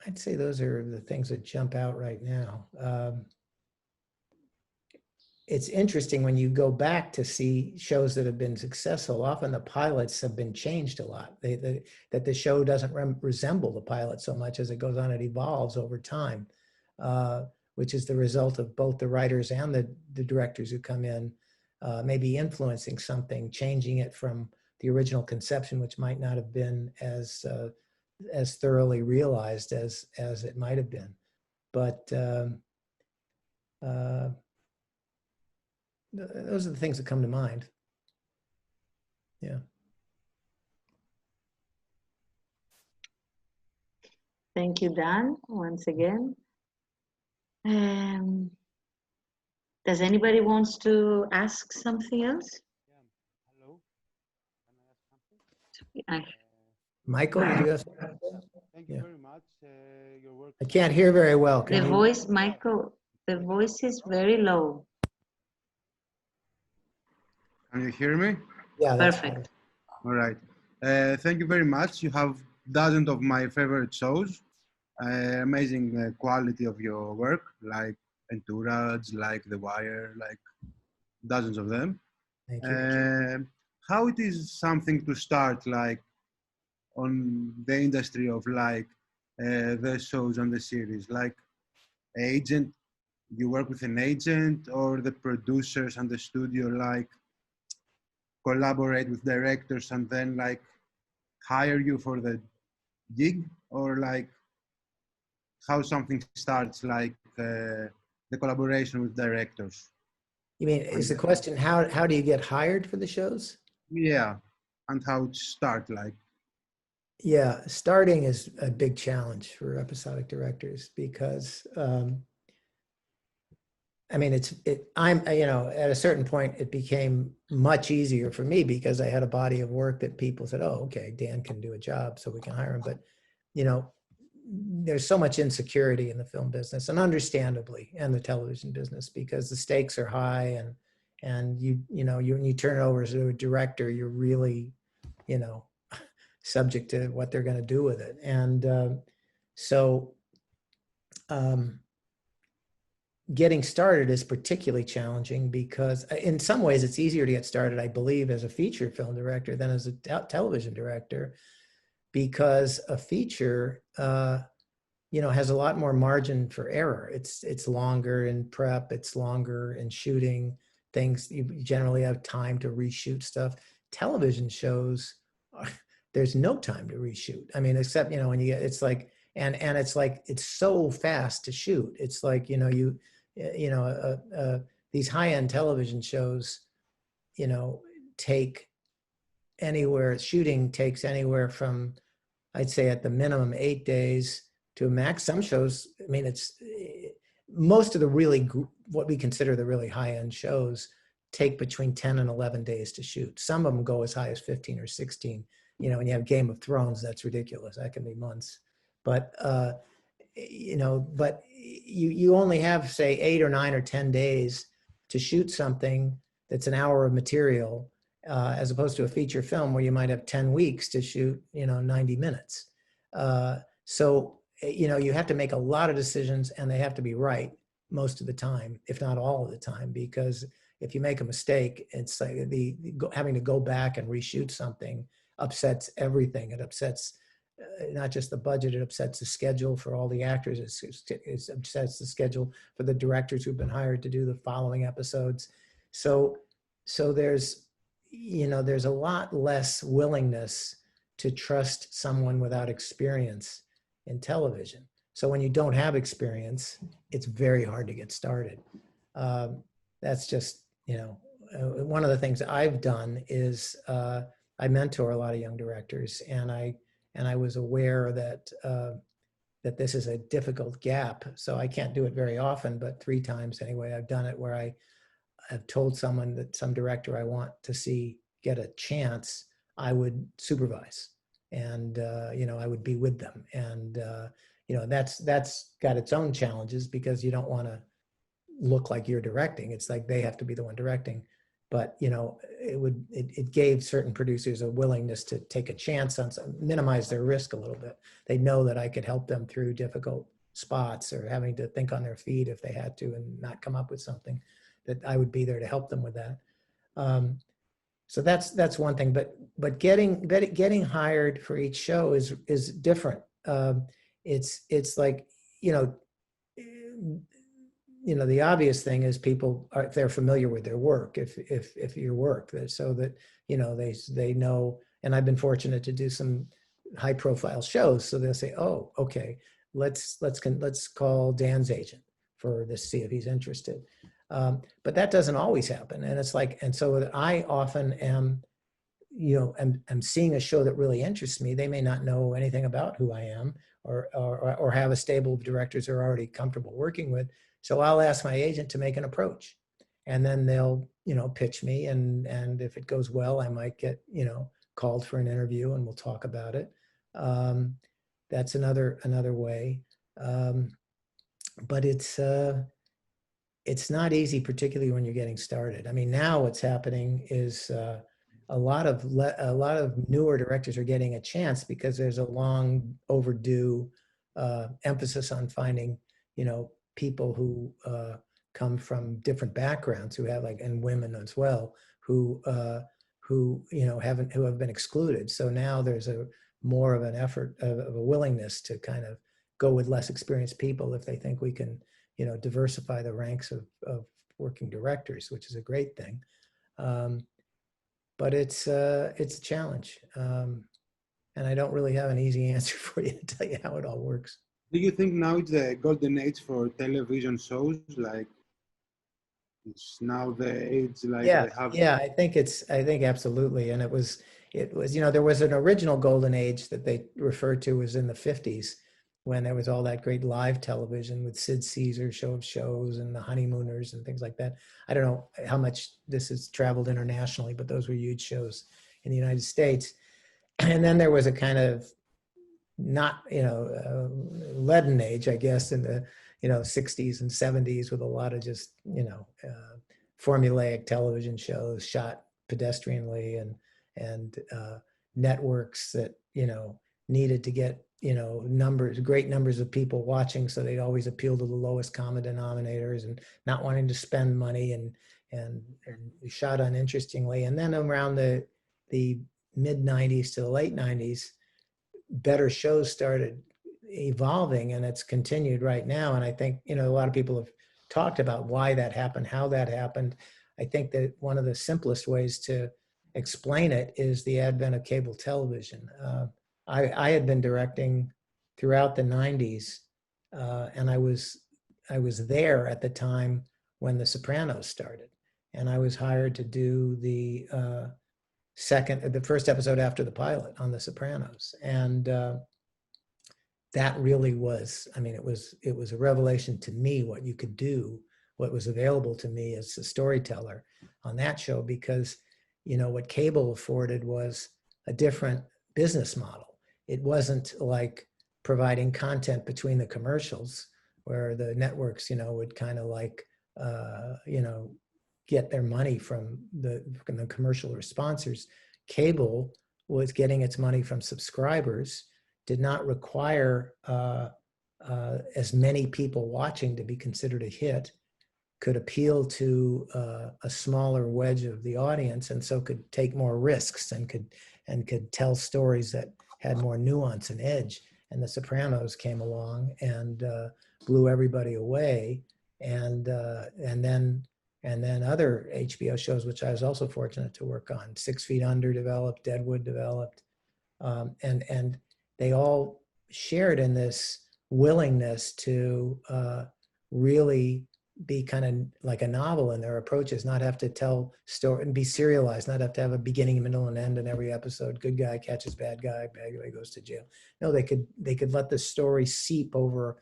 S2: I'd say those are the things that jump out right now. It's interesting when you go back to see shows that have been successful, often the pilots have been changed a lot. That the show doesn't resemble the pilot so much as it goes on, it evolves over time, which is the result of both the writers and the directors who come in, maybe influencing something, changing it from the original conception, which might not have been as thoroughly realized as it might have been. But those are the things that come to mind. Yeah.
S1: Thank you, Dan, once again. Does anybody wants to ask something else?
S6: Hello. Can I ask something?
S2: Michael, did you have something?
S6: Thank you very much. Your work.
S2: I can't hear very well.
S1: The voice, Michael, the voice is very low.
S6: Can you hear me?
S2: Yeah, that's
S1: Perfect.
S6: All right. Thank you very much. You have dozens of my favorite shows. Amazing quality of your work, like Entourage, like The Wire, like dozens of them.
S2: Thank you.
S6: How it is something to start like on the industry of like the shows and the series, like agent, you work with an agent, or the producers and the studio like collaborate with directors and then like hire you for the gig, or like how something starts, like the collaboration with directors?
S2: You mean, is the question how do you get hired for the shows?
S6: Yeah, and how it start like.
S2: Yeah, starting is a big challenge for episodic directors because I mean, you know, at a certain point, it became much easier for me because I had a body of work that people said, oh, okay, Dan can do a job, so we can hire him. But, you know, there's so much insecurity in the film business, and understandably, and the television business, because the stakes are high, and when you turn it over to a director, you're really, you know, subject to what they're going to do with it. And getting started is particularly challenging because in some ways it's easier to get started, I believe, as a feature film director than as a television director, because a feature, you know, has a lot more margin for error. It's longer in prep, it's longer in shooting things. You generally have time to reshoot stuff. Television shows, there's no time to reshoot. I mean, except, you know, when you get, it's like, and it's like, it's so fast to shoot. It's like, you know, these high-end television shows, you know, shooting takes anywhere from, I'd say at the minimum 8 days to a max. Some shows, I mean, it's most of the what we consider the really high-end shows take between 10 and 11 days to shoot. Some of them go as high as 15 or 16. You know, when you have Game of Thrones, that's ridiculous. That can be months. But, you know, but you only have, say, 8 or 9 or 10 days to shoot something that's an hour of material, as opposed to a feature film where you might have 10 weeks to shoot, you know, 90 minutes. So, you know, you have to make a lot of decisions, and they have to be right most of the time, if not all of the time, because if you make a mistake, it's like having to go back and reshoot something upsets everything. It upsets not just the budget, it upsets the schedule for all the actors. It upsets the schedule for the directors who've been hired to do the following episodes. So there's, you know, there's a lot less willingness to trust someone without experience in television. So when you don't have experience, it's very hard to get started. That's just, you know, one of the things I've done is I mentor a lot of young directors, and I was aware that that this is a difficult gap. So I can't do it very often, but 3 times anyway, I've done it where I've told someone that some director I want to see get a chance, I would supervise, and I would be with them, and that's got its own challenges because you don't want to look like you're directing. It's like they have to be the one directing, but it gave certain producers a willingness to take a chance on minimize their risk a little bit. They know that I could help them through difficult spots or having to think on their feet if they had to and not come up with something, that I would be there to help them with that. So that's one thing, but getting hired for each show is different. It's like, the obvious thing is people are, if they're familiar with their work, if your work, so that, they know, and I've been fortunate to do some high profile shows. So they'll say, oh, okay, let's call Dan's agent for this, see if he's interested. But that doesn't always happen. And it's like, and so I often am seeing a show that really interests me. They may not know anything about who I am or have a stable of directors they're already comfortable working with. So I'll ask my agent to make an approach, and then they'll, pitch me. And if it goes well, I might get, called for an interview and we'll talk about it. That's another way. But it's not easy, particularly when you're getting started. I mean, now what's happening is a lot of newer directors are getting a chance because there's a long overdue emphasis on finding, people who come from different backgrounds, who have and women as well, who have been excluded. So now there's more of an effort of a willingness to kind of go with less experienced people if they think we can, diversify the ranks of working directors, which is a great thing. But it's a challenge. And I don't really have an easy answer for you to tell you how it all works.
S6: Do you think now it's the golden age for television shows? Like, it's now the age, like,
S2: Yeah,
S6: they have...
S2: yeah, I think absolutely. And it was, there was an original golden age that they referred to was in the 50s, when there was all that great live television with Sid Caesar's Show of Shows and the Honeymooners and things like that. I don't know how much this has traveled internationally, but those were huge shows in the United States. And then there was a kind of leaden age, I guess, in the 60s and 70s, with a lot of just formulaic television shows shot pedestrianly, and networks that needed to get great numbers of people watching, so they'd always appeal to the lowest common denominators and not wanting to spend money, and shot uninterestingly. And then around the mid 90s to the late 90s, better shows started evolving, and it's continued right now. And I think, a lot of people have talked about why that happened, how that happened. I think that one of the simplest ways to explain it is the advent of cable television. I had been directing throughout the 90s, and I was there at the time when The Sopranos started, and I was hired to do the first episode after the pilot on The Sopranos, and that really was, it was a revelation to me what you could do, what was available to me as a storyteller on that show, because what cable afforded was a different business model. It wasn't like providing content between the commercials, where the networks, would kind of get their money from the commercial or sponsors. Cable was getting its money from subscribers, did not require as many people watching to be considered a hit, could appeal to a smaller wedge of the audience, and so could take more risks and could tell stories that had more nuance and edge. And The Sopranos came along and blew everybody away. And then other HBO shows, which I was also fortunate to work on. 6 Feet Under developed, Deadwood developed, and they all shared in this willingness to really be kind of like a novel in their approaches, not have to tell story and be serialized, not have to have a beginning, middle, and end in every episode. Good guy catches bad guy goes to jail. No, they could let the story seep over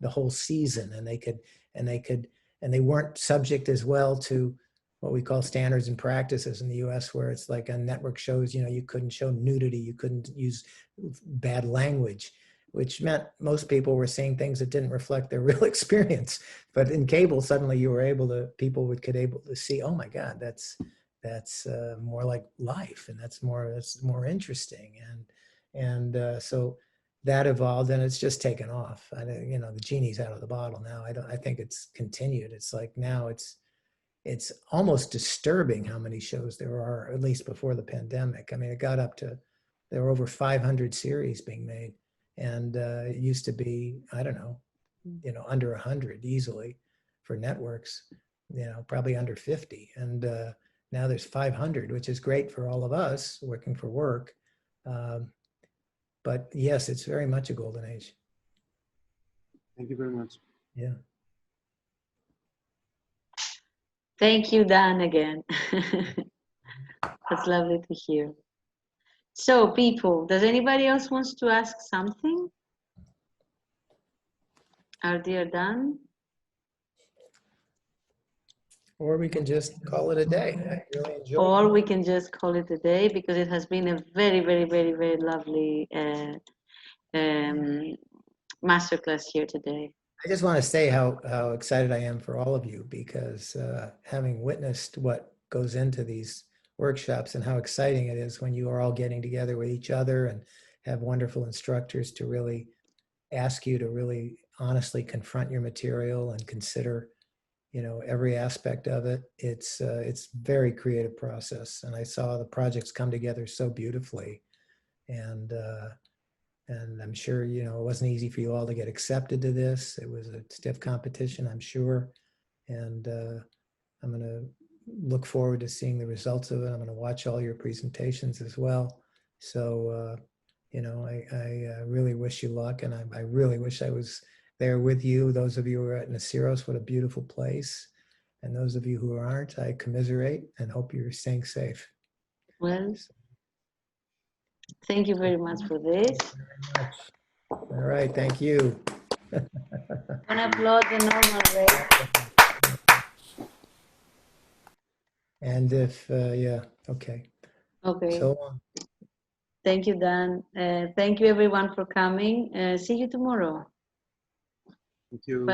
S2: the whole season, and they weren't subject as well to what we call standards and practices in the US, where it's like on network shows, you couldn't show nudity, you couldn't use bad language, which meant most people were seeing things that didn't reflect their real experience. But in cable, suddenly you were able to see, oh my God, that's more like life, and that's more interesting, and so that evolved, and it's just taken off. The genie's out of the bottle now. I think it's continued. It's like now it's almost disturbing how many shows there are, at least before the pandemic. I mean, it got up to, there were over 500 series being made. And it used to be, I don't know, under 100 easily for networks, probably under 50. And now there's 500, which is great for all of us working for work. But yes, it's very much a golden age.
S6: Thank you very much.
S2: Yeah.
S1: Thank you, Dan, again. That's lovely to hear. So, people, does anybody else wants to ask something? Are they done?
S2: Or we can just call it a day. I really enjoyed
S1: Or
S2: it.
S1: we can just call it a day, because it has been a very, very, very, very lovely masterclass here today.
S2: I just want to say how excited I am for all of you, because having witnessed what goes into these workshops and how exciting it is when you are all getting together with each other and have wonderful instructors to really ask you to really honestly confront your material and consider, every aspect of it. It's very creative process, and I saw the projects come together so beautifully, and I'm sure, it wasn't easy for you all to get accepted to this. It was a stiff competition, I'm sure. And I'm going to look forward to seeing the results of it. I'm going to watch all your presentations as well. So, I really wish you luck, and I really wish I was there with you. Those of you who are at Nisyros, what a beautiful place. And those of you who aren't, I commiserate and hope you're staying safe.
S1: Well, thank you very much for this.
S2: All right, thank you.
S1: One applaud the normal rate.
S2: And if, yeah, okay.
S1: Okay.
S2: So
S1: Thank you, Dan. Thank you, everyone, for coming. See you tomorrow.
S6: Thank you.
S1: Bye.